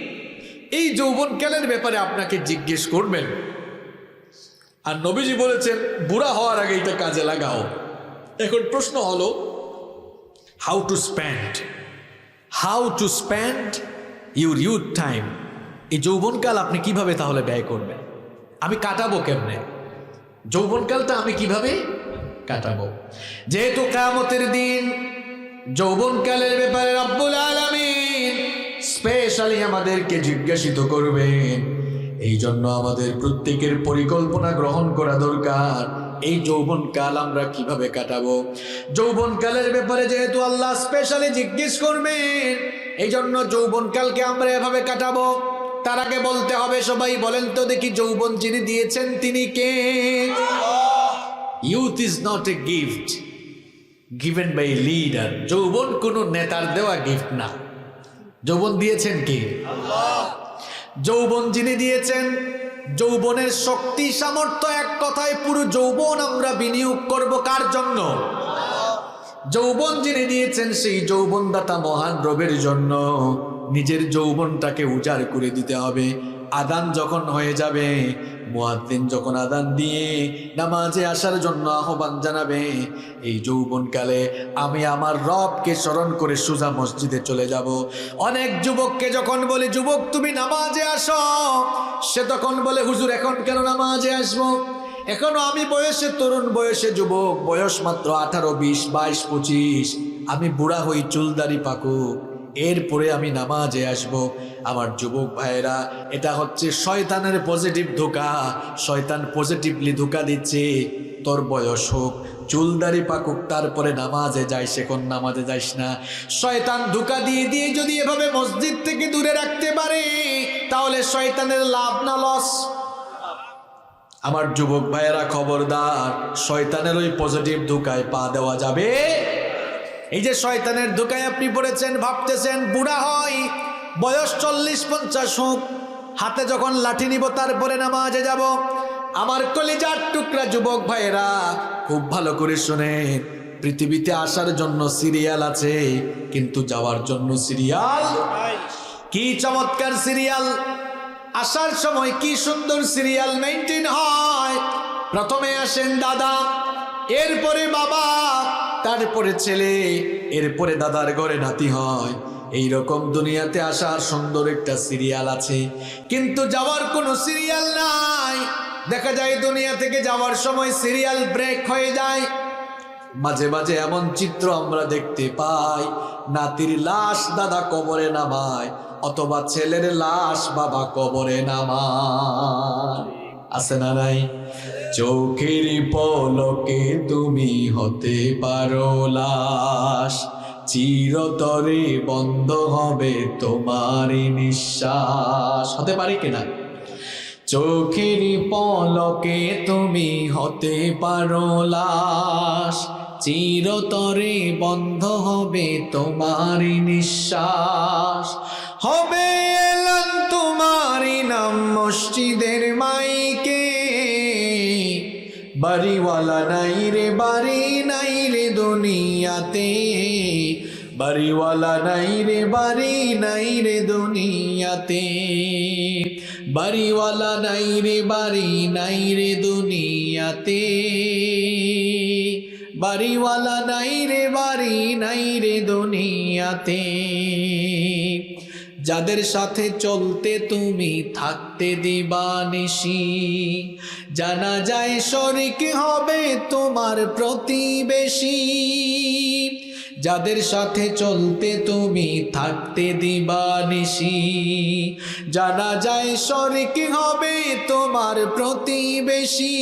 এই যৌবনকালের ব্যাপারে আপনাকে জিজ্ঞেস করবেন। আর নবীজি বলেছেন বুড়া হওয়ার আগে এটা কাজে লাগাও। এখন প্রশ্ন হলো, how to spend your youth time. এই যৌবনকাল আপনি কিভাবে তাহলে ব্যয় করবেন? আমি কাটাবো কেমনে যৌবনকালটা? আমি কিভাবে কাটাবো? যেহেতু কিয়ামতের দিন যৌবনকালের ব্যাপারে রব্বুল আলামিন স্পেশালি আমাদেরকে জিজ্ঞাসিত করবেন, এই জন্য আমাদের প্রত্যেকের পরিকল্পনা গ্রহণ করা দরকার। এই যৌবনকাল আমরা কিভাবে কাটাবো। যৌবনকালের ব্যাপারে যেহেতু আল্লাহ স্পেশালি জিজ্ঞেস করবেন, এই জন্য যৌবনকালকে আমরা এভাবে কাটাবো। তার আগে বলতে হবে, সবাই বলেন তো দেখি, যৌবন যিনি দিয়েছেন তিনি কে? Youth is not a gift given by leader. যৌবন কোন নেতার দেওয়া গিফট না। যৌবন দিয়েছেন কে? আল্লাহ। যৌবন যিনি দিয়েছেন, যৌবনের শক্তি সামর্থ্য, এক কথায় পুরো যৌবন আমরা বিনিয়োগ করব কার জন্য? যৌবন যিনি দিয়েছেন সেই যৌবনদাতা মহান রবের জন্য। নিজের যৌবনটাকে উজাড় করে দিতে হবে। আদান যখন হয়ে যাবে, মুয়াজ্জিন যখন আদান দিয়ে নামাজে আসার জন্য আহ্বান জানাবে, এই যৌবনকালে আমি আমার রবকে স্মরণ করে সোজা মসজিদে চলে যাব। অনেক যুবককে যখন বলে, যুবক তুমি নামাজে আসো, সে তখন বলে, হুজুর এখন কেন নামাজে আসবো? এখনো আমি বয়সে তরুণ, বয়সে যুবক, বয়স মাত্র 18, 20, 22, 25। আমি বুড়া হই, চুলদারি পাকুক, এরপরে আমি নামাজে আসব। আমার যুবক ভাইরা, এটা হচ্ছে শয়তানের পজিটিভ ধোঁকা। শয়তান পজিটিভলি ধোঁকা দিচ্ছে, তোর বয়স হোক, চুলদারি পাকুক, তারপরে নামাজে যাই, সেখন নামাজে যাইস না। শয়তান ধোঁকা দিয়ে দিয়ে যদি এভাবে মসজিদ থেকে দূরে রাখতে পারে, তাহলে শয়তানের লাভ না লস? আমার যুবক ভাইয়েরা খবরদার, শয়তানের ওই পজিটিভ ধোঁকায় পা দেওয়া যাবে। এই যে শয়তানের ধোঁকায় আপনি পড়েছেন, ভাবতেছেন বুড়া হয়, বয়স 40-50 হোক, হাতে যখন লাঠি নিব তারপরে নামাজে যাব। আমার কলিজার টুকরা যুবক ভাইয়েরা, খুব ভালো করে শুনেন, পৃথিবীতে আসার জন্য সিরিয়াল আছে, কিন্তু যাওয়ার জন্য সিরিয়াল। কি চমৎকার সিরিয়াল! আসার সময় কি সুন্দর সিরিয়াল মেইনটেইন হয়। প্রথমে আসেন দাদা, এরপরে বাবা, তারপরে ছেলে, এরপরে দাদার ঘরে নাতি হয়। এইরকম দুনিয়াতে আসার সুন্দর একটা সিরিয়াল আছে, কিন্তু যাওয়ার কোনো সিরিয়াল নাই। দেখা যায় দুনিয়া থেকে যাওয়ার সময় সিরিয়াল ব্রেক হয়ে যায়। মাঝে মাঝে এমন চিত্র আমরা দেখতে পাই, নাতির লাশ দাদা কবরে নামায়, অথবা ছেলের লাশ বাবা কবরে নামায়। আছে না নাই? চোখের পলকে তুমি হতে পারো লাশ, চিরতরে বন্ধ হবে তোমার নিঃশ্বাস। হতে পারি কিনা? চোখের পলকে তুমি হতে পারো লাশ, চিরতরে বন্ধ হবে তোমার নিঃশ্বাস। হবে এলান তোমারই নাম মসজিদের মাইকে, বাড়িওয়ালা নাই রে, বাড়ি নাই রে দুনিয়াতে, বাড়িওয়ালা নাই রে, বাড়ি নাই রে দুনিয়াতে, বাড়িওয়ালা নাই রে, বাড়ি নাই রে দুনিয়াতে, বাড়িওয়ালা নাই রে, বাড়ি নাই রে দুনিয়াতে। যাদের সাথে চলতে তুমি থাকতে দিবানিশি, জানা যায় শরিক হবে তোমার প্রতিবেশী। যাদের সাথে চলতে তুমি থাকতে দিবানিশি, জানা যায় শরিক হবে তোমার প্রতিবেশী।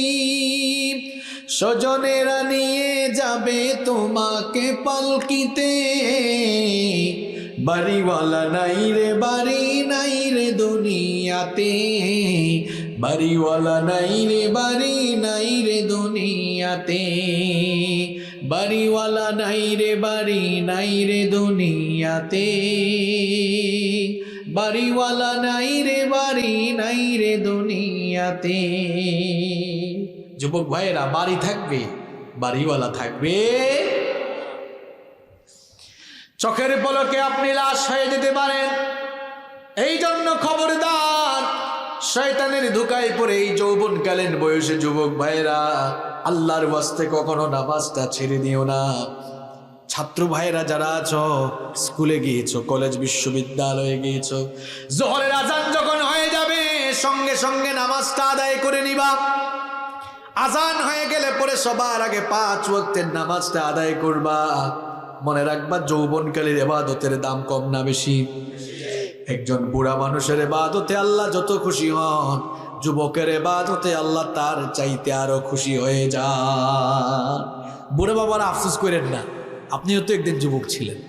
স্বজনেরা নিয়ে যাবে তোমাকে পালকিতে, বাড়িওয়ালা নাই রে, বাড়ি নাই রে দুনিয়াতে, বাড়িওয়ালা নাই রে, বাড়ি নাই রে দুনিয়াতে, বাড়িওয়ালা নাই রে, বাড়ি নাই রে দুনিয়াতে, বাড়িওয়ালা নাই রে, বাড়ি নাই রে দুনিয়াতে। যুবক ভাইয়েরা, বাড়ি থাকবে, বাড়িওয়ালা থাকবে। চোখের পলকে আপনি লাশ হয়ে যেতে পারেন। এই জন্য খবরদার, শয়তানের ধোঁকায় পড়ে এই যৌবনকালীন বয়সে যুবক ভাইয়েরা, আল্লাহর ওয়াস্তে কখনো নামাজটা ছেড়ে দিও না। ছাত্র ভাইয়েরা যারা আছো, স্কুলে গিয়েছো, কলেজ বিশ্ববিদ্যালয়ে গিয়েছো, জোহরের আজান যখন হয়ে যাবে সঙ্গে সঙ্গে নামাজটা আদায় করে নিবা। আজান হয়ে গেলে পরে সবার আগে 5 ওয়াক্তের নামাজটা আদায় করবা। মনে রাখবা, যৌবনকালীর ইবাদতের দাম কম না বেশি? একজন বুড়া মানুষের ইবাদতে আল্লাহ যত খুশি হন, যুবকের ইবাদতে আল্লাহ তার চাইতে আরো খুশি হয়ে যান। বুড়ো বাবারা আফসোস করেন না, আপনিও তো একদিন যুবক ছিলেন,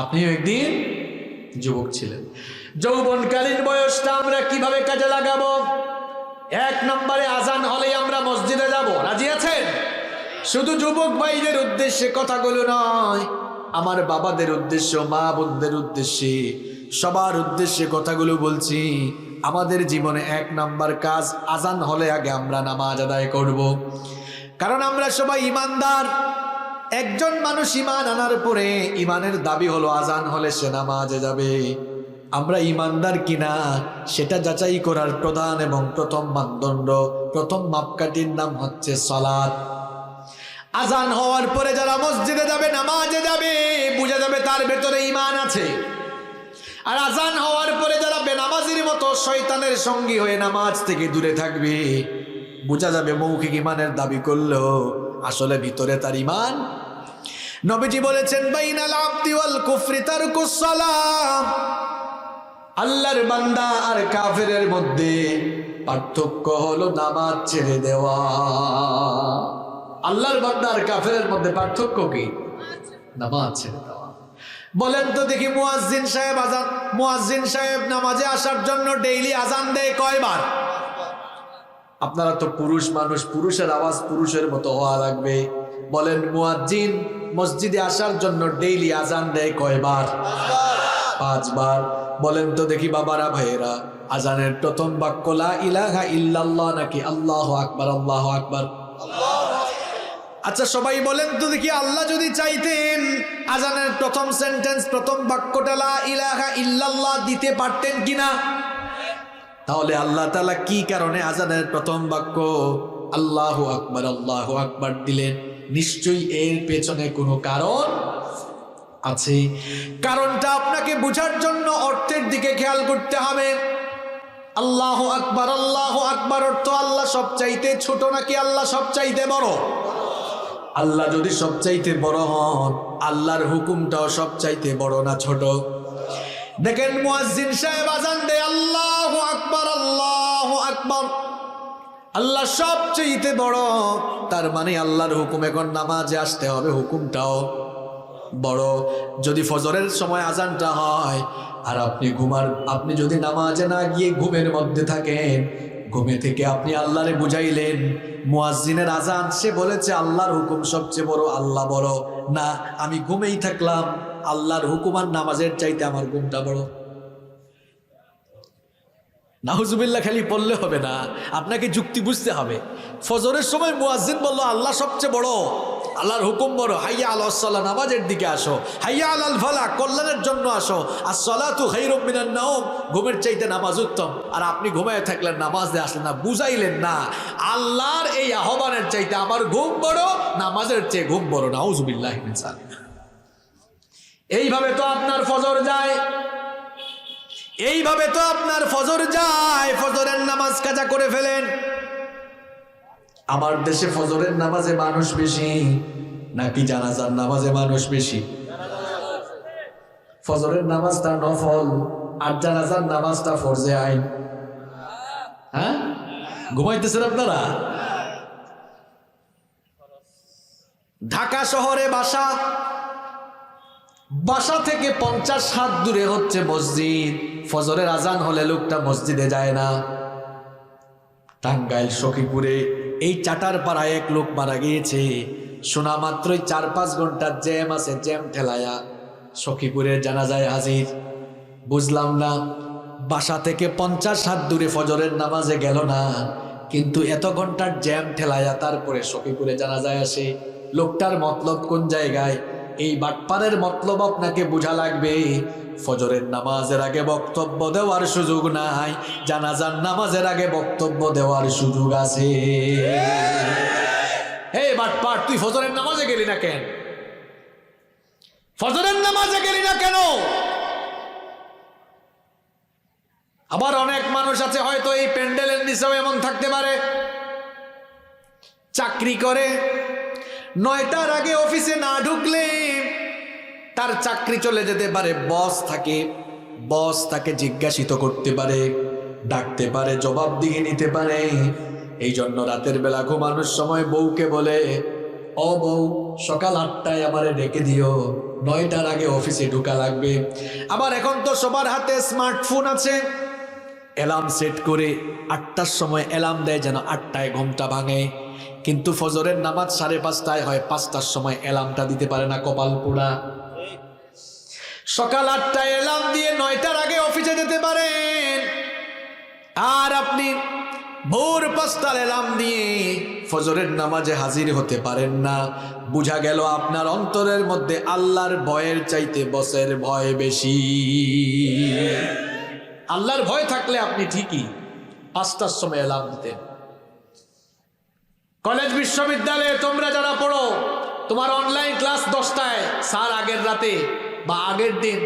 আপনিও একদিন যুবক ছিলেন। যৌবনকালীন বয়সটা আমরা কিভাবে কাজে লাগাবো? 1 নম্বরে আজান হলেই আমরা মসজিদে যাব। রাজি আছেন? শুধু যুবক ভাইদের উদ্দেশ্যে কথাগুলো নয়, আমার বাবাদের উদ্দেশ্য, মা বোনদের উদ্দেশ্যে, সবার উদ্দেশ্যে কথাগুলো বলছি। আমাদের জীবনে 1 নম্বর কাজ, আজান হলে আগে আমরা নামাজ আদায় করব। কারণ আমরা সবাই ইমানদার। একজন মানুষ ইমান আনার পরে ইমানের দাবি হলো আজান হলে সে নামাজে যাবে। আমরা ইমানদার কিনা সেটা যাচাই করার প্রধান এবং প্রথম মানদণ্ড, প্রথম মাপকাঠির নাম হচ্ছে সালাত। আজান হওয়ার পরে যারা মসজিদে যাবে, নামাজে যাবে, বুঝা যাবে তার ভেতরে ইমান আছে। আর আজান হওয়ার পরে যারা বেনামাজির মতো শয়তানের সঙ্গী হয়ে নামাজ থেকে দূরে থাকবে, বুঝা যাবে মৌখিক ইমানের দাবি করলেও আসলে ভিতরে তার ইমান। নবীজি বলেছেন, বাইনাল আবদি ওয়াল কুফরি তারকুস সালাম। আল্লাহর বান্দা আর কাফেরের মধ্যে পার্থক্য হলো নামাজ ছেড়ে দেওয়া। আল্লাহর বান্দা আর কাফেরের মধ্যে পার্থক্য কি? নামাজ ছেড়ে দেওয়া। বলেন তো দেখি, মুয়াজ্জিন সাহেব নামাজে আসার জন্য ডেইলি আজান দেয় কয়বার? আপনারা তো পুরুষ মানুষ, পুরুষের আওয়াজ পুরুষের মতো হওয়া লাগবে। বলেন, মুয়াজ্জিন মসজিদে আসার জন্য ডেইলি আজান দেয় কয়বার? 5 বার। বলেন তো দেখি বাবারা, ভাইয়েরা, আজানের প্রথম বাক্য লা ইলাহা ইল্লাল্লাহ নাকি আল্লাহু আকবার? আল্লাহু আকবার। আচ্ছা সবাই বলেন তো দেখি, আল্লাহ যদি চাইতেন আজানের প্রথম সেন্টেন্স, প্রথম বাক্যটা লা ইলাহা ইল্লাল্লাহ দিতে পারতেন কিনা? তাহলে আল্লাহ তাআলা কি কারণে আজানের প্রথম বাক্য আল্লাহু আকবার দিলেন? নিশ্চয়ই এর পেছনে কোনো কারণ আছে। কারণটা আপনাকে বোঝার জন্য অর্থের দিকে খেয়াল করতে হবে। আল্লাহু আকবার অর্থ আল্লাহ সবচাইতে ছোট নাকি আল্লাহ সবচাইতে বড়? আল্লাহ যদি সবচাইতে বড় হন, আল্লাহর হুকুমটাও সবচাইতে বড় না ছোট? দেখেন, মুয়াজ্জিন সাহেব আজান দেয় আল্লাহু আকবার, আল্লাহ সবচাইতে বড়। তার মানে আল্লাহর হুকুম, এখন নামাজে আসতে হবে, হুকুমটাও বড়। যদি ফজরের সময় আজানটা হয় আর আপনি যদি নামাজে না গিয়ে ঘুমের মধ্যে থাকেন, ঘুমে থেকে আপনি আল্লাহরে বুঝাইলেন মুয়াজ্জিনের আজান, সে বলেছে আল্লাহর হুকুম সবচেয়ে বড়, আল্লাহ বড় না, আমি ঘুমেই থাকলাম, আল্লাহর হুকুম আর নামাজের চাইতে আমার ঘুমটা বড়। নাউজুবিল্লাহ খালি পড়লে হবে না, আপনাকে যুক্তি বুঝতে হবে। ফজরের সময় মুয়াজ্জিন বলল আল্লাহ সবচেয়ে বড়, আল্লাহর হুকুম বড়, হাইয়া আলাস সালাহ, নামাজের দিকে আসো, হাইয়া আলাল ফালাহ, কল্যাণের জন্য আসো, আসসালাতু খায়রুম মিনান নাওম, ঘুমের চাইতে নামাজ উত্তম। আর আপনি ঘুমায় থাকলেন, নামাজে আসলেন না, বুঝাইলেন না আল্লাহর এই আহ্বানের চাইতে আমার ঘুম বড়, নামাজের চেয়ে ঘুম বড়। নাউজুবিল্লাহ মিন যালিক। এইভাবে তো আপনার ফজর যায়, এইভাবে তো আপনার ফজর যায়, ফজরের নামাজ কাজা করে ফেলেন। আমার দেশে ফজরের নামাজে মানুষ বেশি নাকি জানাজার নামাজে মানুষ বেশি? ফজরের নামাজটা নফল আর জানাজার নামাজটা ফরজে আইন। হ্যাঁ, ঘুমাইতেছেন আপনারা? ঢাকা শহরে বাসা থেকে 50 হাত দূরে হচ্ছে মসজিদ। ফজরের আজান হলে লোকটা মসজিদে যায় না। টাঙ্গাইল সখীপুরে এই চাটারপাড়ায় এক লোক মারা গিয়েছে, শোনা মাত্রই 4-5 ঘন্টার জ্যাম আছে, জ্যাম ঠেলায়া সখীপুরের জানাজায় হাজির। বুঝলাম না, বাসা থেকে 50 হাত দূরে ফজরের নামাজে গেল না, কিন্তু এত ঘন্টার জ্যাম ঠেলায়া তারপরে সখীপুরে জানাজায় আসে। লোকটার মতলব কোন জায়গায়? এই বাটপারের মতলব আপনাকে বোঝা লাগবে। ফজরের নামাজের আগে বক্তব্য দেওয়ার সুযোগ নাই, জানাজার নামাজের আগে বক্তব্য দেওয়ার সুযোগ আছে। হে বাটপার, তুই ফজরের নামাজে গেলি না কেন? ফজরের নামাজে গেলি না কেন? আবার অনেক মানুষ আছে, হয়তো এই প্যান্ডেলের নিচেও এমন থাকতে পারে, চাকরি করে, 9টার আগে অফিসে না ঢুকলে তার চাকরি চলে যেতে পারে। বস তাকে জিজ্ঞাসিত করতে পারে, ডাকতে পারে, জবাবদিহি নিতে পারে। এই জন্য রাতের বেলা ঘুমানোর সময় বউকে বলে, ও বউ, সকাল 8টায় আমারে ডেকে দিও, 9টার আগে অফিসে ঢোকা লাগবে। আবার এখন তো সবার হাতে স্মার্টফোন আছে, অ্যালার্ম সেট করে 8টার সময় অ্যালার্ম দেয় যেন 8টায় ঘুমটা ভাঙে। কিন্তু ফজরের নামাজ 5:30টায় হয়, 5টার সময় অ্যালার্মটা দিতে পারে না, কপাল পোড়া। সকাল 8টায় অ্যালার্ম দিয়ে 9টার আগে অফিসে যেতে পারেন, আর আপনি ভোর 5টার অ্যালার্ম দিয়ে ফজরের নামাজে হাজির হতে পারেন না। বুঝা গেল আপনার অন্তরের মধ্যে আল্লাহর ভয়ের চাইতে বসের ভয় বেশি। আল্লাহর ভয় থাকলে আপনি ঠিকই 5টার সময় অ্যালার্ম দিতেন। কলেজ বিশ্ববিদ্যালয়ে তোমরা যারা পড়ো, তোমার অনলাইন ক্লাস 10টায়, স্যার আগের রাতে বা আগের দিন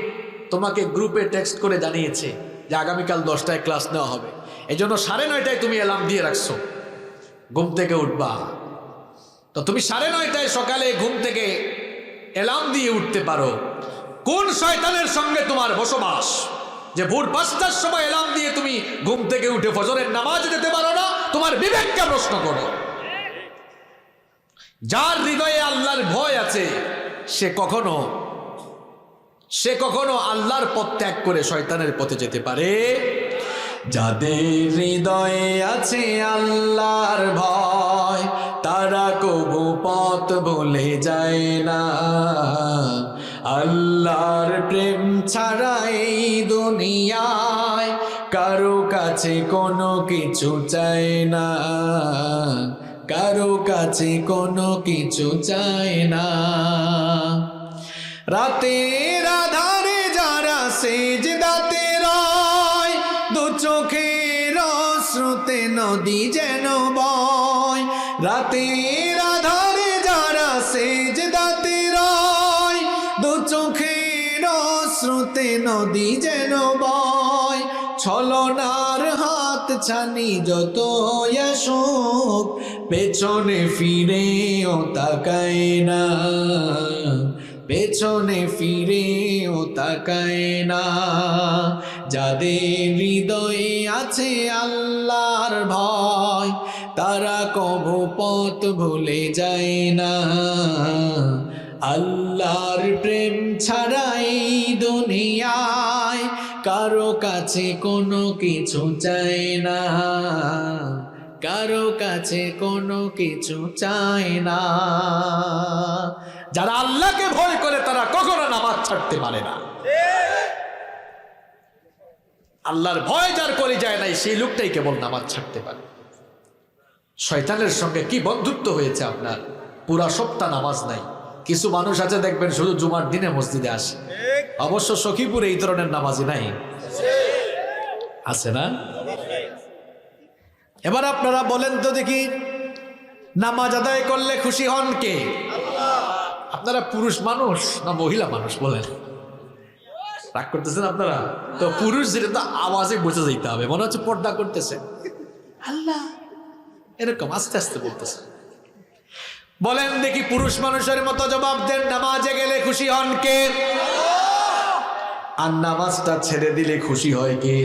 তোমাকে গ্রুপে টেক্সট করে জানিয়েছে যে আগামীকাল 10টায় ক্লাস নেওয়া হবে। এই জন্য 9:30টায় তুমি অ্যালার্ম দিয়ে রাখছো, ঘুম থেকে উঠবা। তো তুমি 9:30টায় সকালে ঘুম থেকে অ্যালার্ম দিয়ে উঠতে পারো? কোন শয়তানের সঙ্গে তোমার বসবাস যে ভোর 5টার সময় অ্যালার্ম দিয়ে তুমি ঘুম থেকে উঠে ফজরের নামাজ যেতে পারো না? তোমার বিবেককে প্রশ্ন করো। যার হৃদয়ে আল্লাহর ভয় আছে সে কখনো আল্লাহর পথ ত্যাগ করে শয়তানের পথে যেতে পারে? যাদের হৃদয়ে আছে আল্লাহর ভয়, তারা কবু পথ ভুলে যায় না। আল্লাহর প্রেম ছাড়া এই দুনিয়ায় কারো কাছে কোনো কিছু চায় না, কারো কাছে কোনো কিছু চায় না। রাতের আধারে যারা সেজদাতে রয়, দু চোখের অশ্রুতে নদী যেন বয়। রাতের আধারে যারা সেজদাতে রয়, দু চোখের অশ্রুতে নদী যেন বয়। ছলনার হাত ছানি যত আসুক, পেছনে ফিরেও তাকায় না, পেছনে ফিরেও তাকায় না। যাদের হৃদয়ে আছে আল্লাহর ভয়, তারা কবু পথ ভুলে যায় না। আল্লাহর প্রেম ছাড়া এই দুনিয়ায় কারো কাছে কোনো কিছু চায় না, কারো কাছে কোনো কিছু চায় না। যারা আল্লাহকে ভয় করে তারা কখনো নামাজ ছাড়তে পারে না। আল্লাহর ভয় যার করে যায় নাই, সেই লোকটাই কেবল নামাজ ছাড়তে পারে। শয়তানের সঙ্গে কি বন্ধুত্ব হয়েছে আপনার, পুরা সপ্তাহ নামাজ নাই। কিছু মানুষ আছে দেখবেন শুধু জুমার দিনে মসজিদে আসে। অবশ্য সখীপুরে এই ধরনের নামাজি নাই, আছে না? এবার আপনারা বলেন তো দেখি, নামাজ আদায় করলে খুশি হন কে? আপনারা পুরুষ মানুষ না মহিলা মানুষ বলেন? রাগ করতেছেন আপনারা? তো পুরুষ যেটা তো আওয়াজে বোঝা যাইতে হবে, মনে হচ্ছে পর্দা করতেছে। আল্লাহ এরকম আস্তে আস্তে বলতেছে। বলেন দেখি, পুরুষ মানুষের মতো জবাব দেন, নামাজে গেলে খুশি হন কে? আর নামাজটা ছেড়ে দিলে খুশি হয় কে?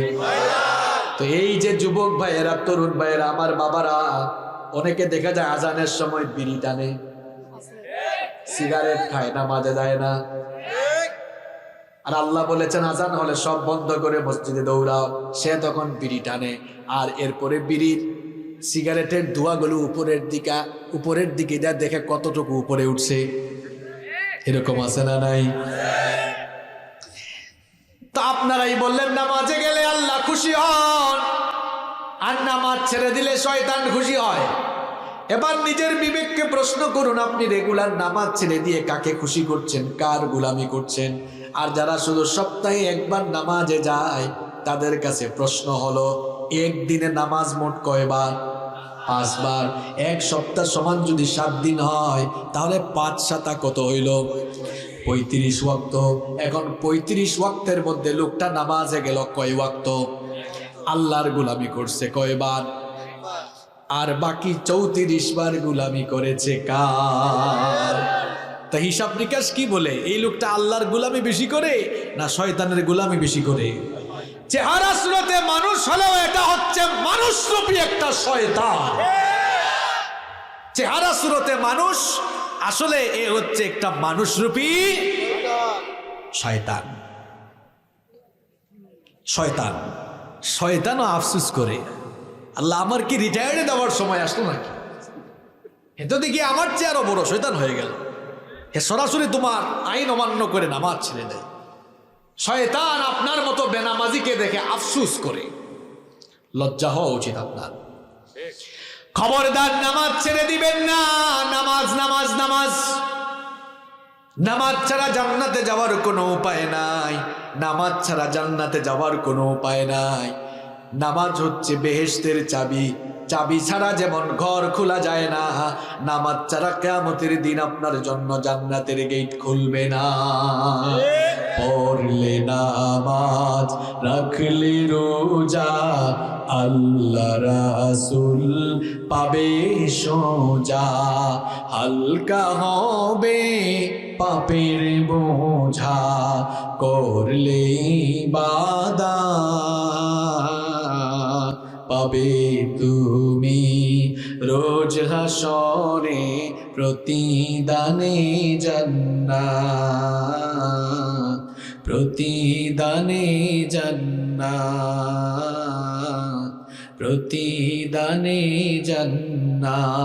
তো এই যে যুবক ভাইয়েরা, তরুণ ভাইয়েরা, আমার বাবারা, অনেকে দেখা যায় আজানের সময় বিড়ি টানে, সিগারেট খায়, নামাজে যায় না। আর আল্লাহ বলেছেন আজান হলে সব বন্ধ করে মসজিদে দৌড়াও। সে তখন বিড়ি টানে, আর এরপরে বিড়ির সিগারেটের ধোঁয়াগুলো উপরের দিকে যা দেখে কতটুকু উপরে উঠছে। এরকম আছে না নাই? তা আপনারাই বললেন নামাজে গেলে আল্লাহ খুশি হন, আর নামাজ ছেড়ে দিলে শয়তান খুশি হয়। এবার নিজের বিবেককে প্রশ্ন করুন, আপনি রেগুলার নামাজ ছেড়ে দিয়ে কাকে খুশি করছেন, কার গোলামি করছেন? আর যারা শুধু সপ্তাহে একবার নামাজে যায়, তাদের কাছে প্রশ্ন হলো, একদিনে নামাজ মোট কয়বার? 5 বার। এক সপ্তাহ সমান যদি 7 দিন হয়, তাহলে 5 7 কত হইল? 35 ওয়াক্ত। এখন 35 ওয়াক্তের মধ্যে লোকটা নামাজে গেল কয় ওয়াক্ত? আল্লাহর গোলামি করছে কয়বার? আর বাকি 34 বার গোলামি করেছে কার? তা হিসাব নিকাশ কি বলে, এই লোকটা আল্লাহর গোলামি বেশি করে না শয়তানের গোলামি বেশি করে? চেহারা সুরতে মানুষ হলেও এটা হচ্ছে মানুষরূপী একটা শয়তান। চেহারা সুরতে মানুষ, আসলে এ হচ্ছে একটা মানুষরূপী শয়তান। শয়তান শয়তানও আফসোস করে, আল্লাহ আমার কি রিটায়ার্ডে দেওয়ার সময় আসলো নাকি? এ তো দেখি আমার চেয়ে আরো বড় শয়তান হয়ে গেল। হে সরাসরি তোমার আইন অমান্য করে নামাজ ছেড়ে দেয়। শয়তান আপনার মতো বেনামাজিকে দেখে আফসোস করে। লজ্জা হওয়া উচিত আপনার। খবরদার নামাজ ছেড়ে দিবেন না। নামাজ নামাজ নামাজ নামাজ ছাড়া জান্নাতে যাওয়ার কোনো উপায় নাই। নামাজ ছাড়া জান্নাতে যাওয়ার কোনো উপায় নাই। নামাজ হচ্ছে বেহেশতের চাবি। চাবি ছাড়া যেমন ঘর খোলা যায় না, নামাজ ছাড়া কিয়ামতের দিন আপনার জন্য জান্নাতের গেট খুলবে না। পড়লে নামাজ, রাখলে রোজা, আল্লাহ রাসূল পাবে সোজা। হালকা হবে পাপের বোঝা, করলে ইবাদত পাবে তুমি রোজ হাসরে প্রতিদানে জান্নাত, প্রতিদানে জান্নাত, প্রতিদানে জান্নাত।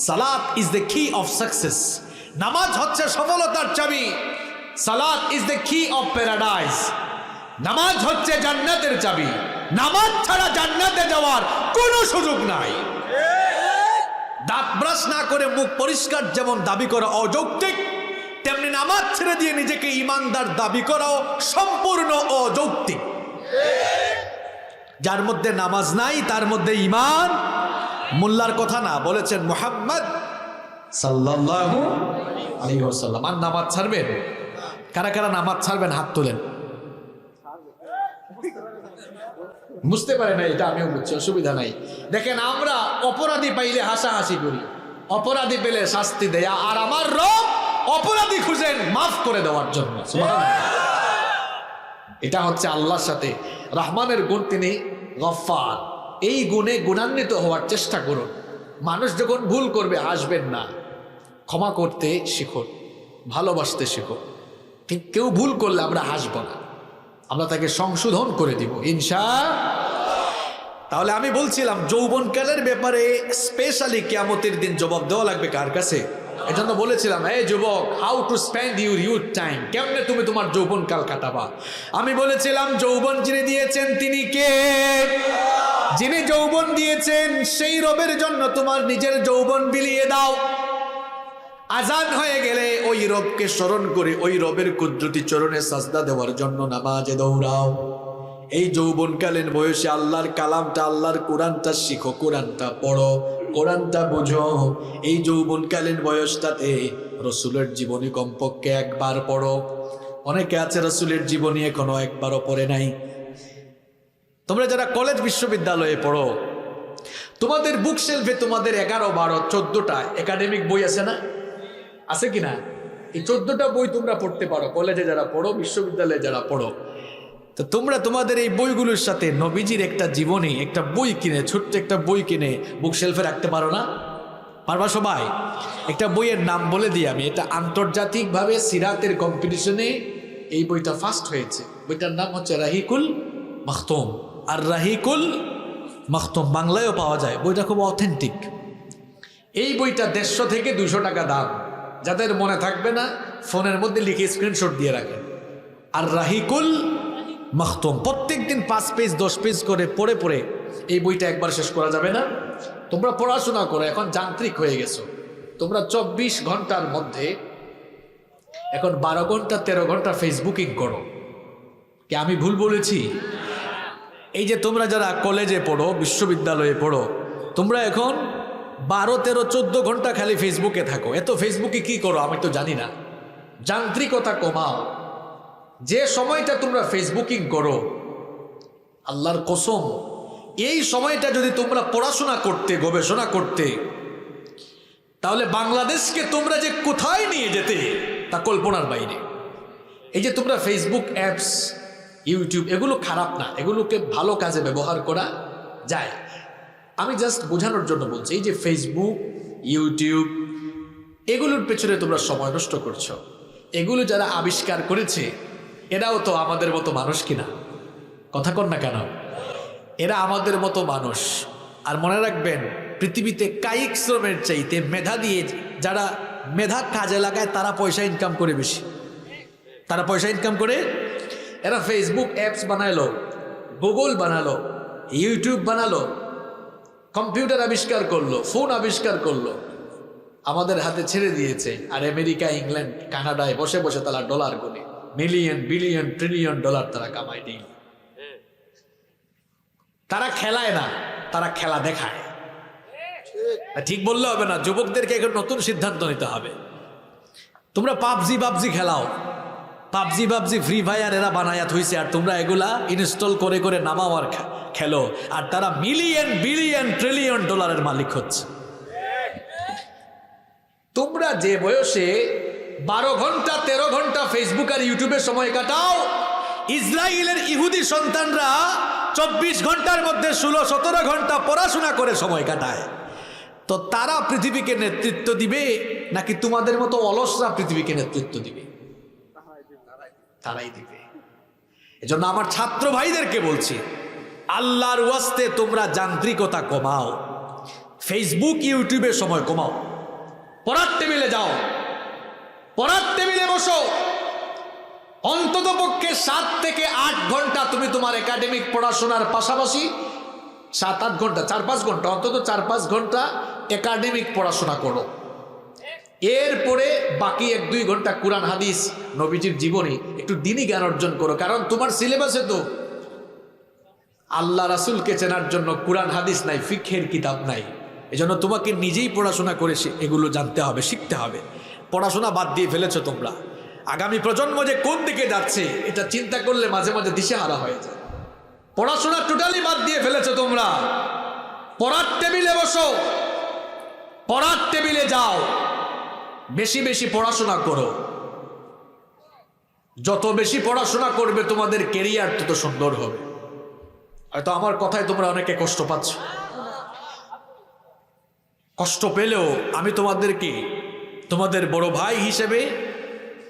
সালাত ইজ দ্য কি অফ সাকসেস। নামাজ হচ্ছে সফলতার চাবি। সালাত ইজ দ্য কি অফ প্যারাডাইস। নামাজ হচ্ছে জান্নাতের চাবি। নামাজ ছাড়া জান্নাতে যাওয়ার কোনো সুযোগ নাই। দাঁত ব্রাশ না করে মুখ পরিষ্কার যেমন দাবি করা অযৌক্তিক, তেমনি নামাজ ছেড়ে দিয়ে নিজেকে ইমানদার দাবি করাও সম্পূর্ণ অযৌক্তিক। যার মধ্যে নামাজ নাই তার মধ্যে ঈমান। মোল্লার কথা না, বলেছেন মুহাম্মদ সাল্লাল্লাহু আলাইহি ওয়াসাল্লাম। আর নামাজ ছাড়বেন? কারা কারা নামাজ ছাড়বেন হাত তোলেন। বুঝতে পারে না, এটা আমিও বুঝছি, অসুবিধা নাই। দেখেন, আমরা অপরাধী পাইলে হাসাহাসি করি, অপরাধী পেলে শাস্তি দেয়া, আর আমার রব অপরাধী খুঁজেন মাফ করে দেওয়ার জন্য। এটা হচ্ছে আল্লাহর সাথে রহমানের গুণ, তিনি গফফার। এই গুণে গুণান্বিত হওয়ার চেষ্টা করুন। মানুষ যখন ভুল করবে হাসবেন না, ক্ষমা করতে শিখুন, ভালোবাসতে শিখুন। ঠিক কেউ ভুল করলে আমরা হাসব না, আমরা তাকে সংশোধন করে দিব ইনশাআল্লাহ। তাহলে আমি বলছিলাম যৌবনকালের ব্যাপারে স্পেশালি কিয়ামতের দিন জবাব দেওয়া লাগবে কার কাছে? এজন্য বলেছিলাম, এই যুবক, how to spend your youth time, কেমনে তুমি তোমার যৌবনকাল কাটাবা। আমি বলেছিলাম যৌবন যিনি দিয়েছেন তিনি কে? যিনি যৌবন দিয়েছেন সেই রবের জন্য তোমার নিজের যৌবন বিলিয়ে দাও। আজান হয়ে গেলে ওই রবকে স্মরণ করে ওই রবের কুদরতি চরণে সাজদা দেওয়ার জন্য নামাজে দৌড়াও। এই যৌবনকালীন বয়সে আল্লাহর কালামটা, আল্লাহর কোরআনটা শিখো, কোরআনটা পড়ো, কোরআনটা বুঝো। এই যৌবনকালীন বয়সটাতে রসুলের জীবনী কমপক্ষে একবার পড়ো। অনেকে আছে রসুলের জীবনী এখনো একবারও পড়ে নাই। তোমরা যারা কলেজ বিশ্ববিদ্যালয়ে পড়ো, তোমাদের বুক শেলফে তোমাদের 11, 12, 14টা একাডেমিক বই আছে না? আছে কিনা? এই 14টা বই তোমরা পড়তে পারো, কলেজে যারা পড়ো, বিশ্ববিদ্যালয়ে যারা পড়ো। তো তোমরা তোমাদের এই বইগুলোর সাথে নবীজির একটা জীবনী, একটা বই কিনে, ছোট্ট একটা বই কিনে বুক শেলফে রাখতে পারো না? পারবা সবাই? একটা বইয়ের নাম বলে দিই আমি, এটা আন্তর্জাতিকভাবে সিরাতের কম্পিটিশনে এই বইটা ফার্স্ট হয়েছে। বইটার নাম হচ্ছে রাহিকুল মাখতুম। আর রাহিকুল মাখতুম বাংলায়ও পাওয়া যায়। বইটা খুব অথেন্টিক। এই বইটা 150 থেকে 200 টাকা দাম। যাদের মনে থাকবে না, ফোনের মধ্যে লিখে স্ক্রিনশট দিয়ে রাখেন। আর রাহিকুল মাখতুম প্রত্যেক দিন 5 পেজ 10 পেজ করে পড়ে পড়ে এই বইটা একবার শেষ করা যাবে না। তোমরা পড়াশোনা করো, এখন যান্ত্রিক হয়ে গেছো। তোমরা 24 ঘন্টার মধ্যে এখন 12 ঘন্টা 13 ঘন্টা ফেসবুকিং করো। কি আমি ভুল বলেছি? এই যে তোমরা যারা কলেজে পড়ো, বিশ্ববিদ্যালয়ে পড়ো, তোমরা এখন 12, 13, 14 ঘন্টা খালি ফেসবুকে থাকো। এত ফেসবুকে কি করো আমি তো জানি না। যান্ত্রিকতা কমাও। যে সময়টা তোমরা ফেসবুকিং করো, আল্লাহর কসম, এই সময়টা যদি তোমরা পড়াশোনা করতে, গবেষণা করতে, তাহলে বাংলাদেশকে তোমরা যে কোথায় নিয়ে যেতে তা কল্পনার বাইরে। এই যে তোমরা ফেসবুক অ্যাপস ইউটিউব, এগুলো খারাপ না, এগুলোকে ভালো কাজে ব্যবহার করা যায়। আমি জাস্ট বোঝানোর জন্য বলছি, এই যে ফেসবুক, ইউটিউব, এগুলোর পেছনে তোমরা সময় নষ্ট করছো। এগুলো যারা আবিষ্কার করেছে এরাও তো আমাদের মতো মানুষ কিনা? কথা কর না কেন? এরা আমাদের মতো মানুষ। আর মনে রাখবেন, পৃথিবীতে কায়িক শ্রমের চাইতে মেধা দিয়ে যারা মেধা কাজে লাগায় তারা পয়সা ইনকাম করে বেশি। তারা পয়সা ইনকাম করে। এরা ফেসবুক অ্যাপস বানালো, গুগল বানালো, ইউটিউব বানালো, কম্পিউটার আবিষ্কার করলো, ফোন আবিষ্কার করলো, আমাদের হাতে ছেড়ে দিয়েছে। আর আমেরিকা, ইংল্যান্ড, কানাডায় বসে বসে তারা ডলার গুনে মিলিয়ন, বিলিয়ন, ট্রিলিয়ন ডলার তারা কামায় দিল। তারা খেলায় না, তারা খেলা দেখায়। ঠিক বললে হবে না, যুবকদেরকে এখন নতুন সিদ্ধান্ত নিতে হবে। তোমরা পাবজি খেলাও, পাবজি ফ্রি ফায়ার এরা বানায়াত হয়েছে, আর তোমরা এগুলা ইনস্টল করে করে নামাও আর খেলো, আর তারা মিলিয়ন, বিলিয়ন, ট্রিলিয়ন ডলারের মালিক হচ্ছে। তোমরা যে বয়সে 12 ঘন্টা 13 ঘন্টা ফেসবুক আর ইউটিউবে সময় কাটাও, ইসরায়েলের ইহুদি সন্তানরা 24 ঘন্টার মধ্যে 16-17 ঘন্টা পড়াশোনা করে সময় কাটায়। তো তারা পৃথিবীকে নেতৃত্ব দিবে নাকি তোমাদের মতো অলসরা পৃথিবীকে নেতৃত্ব দিবে? তারাই দিবে। এজন্য আমার ছাত্র ভাইদেরকে বলছি, আল্লাহর ওয়াস্তে তোমরা যান্ত্রিকতা কমাও, ফেসবুক ইউটিউবে সময় কমাও, পড়ার টেবিলে যাও, পড়ার টেবিলে বসো। অন্তত পক্ষে 7 থেকে 8 ঘন্টা তুমি তোমার একাডেমিক পড়াশোনার পাশাপাশি 7-8 ঘন্টা, 4-5 ঘন্টা, অন্তত 4-5 ঘন্টা একাডেমিক পড়াশোনা করো। এরপরে বাকি 1-2 ঘন্টা কুরআন হাদিস, নবীজির জীবনী, একটু দ্বীনি জ্ঞান অর্জন করো। কারণ তোমার সিলেবাসে তো আল্লাহ রাসূলকে চেনার জন্য কুরআন হাদিস নাই, ফিকহের কিতাব নাই। এজন্য তোমাকে নিজেই পড়াশোনা করে এগুলো জানতে হবে, শিখতে হবে। পড়াশোনা বাদ দিয়ে ফেলেছো তোমরা। আগামী প্রজন্ম যে কোন দিকে যাচ্ছে এটা চিন্তা করলে মাঝে মাঝে দিশেহারা হয়ে যায়। পড়াশোনা টোটালি বাদ দিয়ে ফেলেছো তোমরা। পড়ার টেবিলে বসো, পড়ার টেবিলে যাও, বেশি বেশি পড়াশোনা করো। যত বেশি পড়াশোনা করবে তোমাদের কেরিয়ার তত সুন্দর হবে। হয়তো আমার কথায় তোমরা অনেকে কষ্ট পাচ্ছ, কষ্ট পেলেও আমি তোমাদেরকে তোমাদের বড় ভাই হিসেবে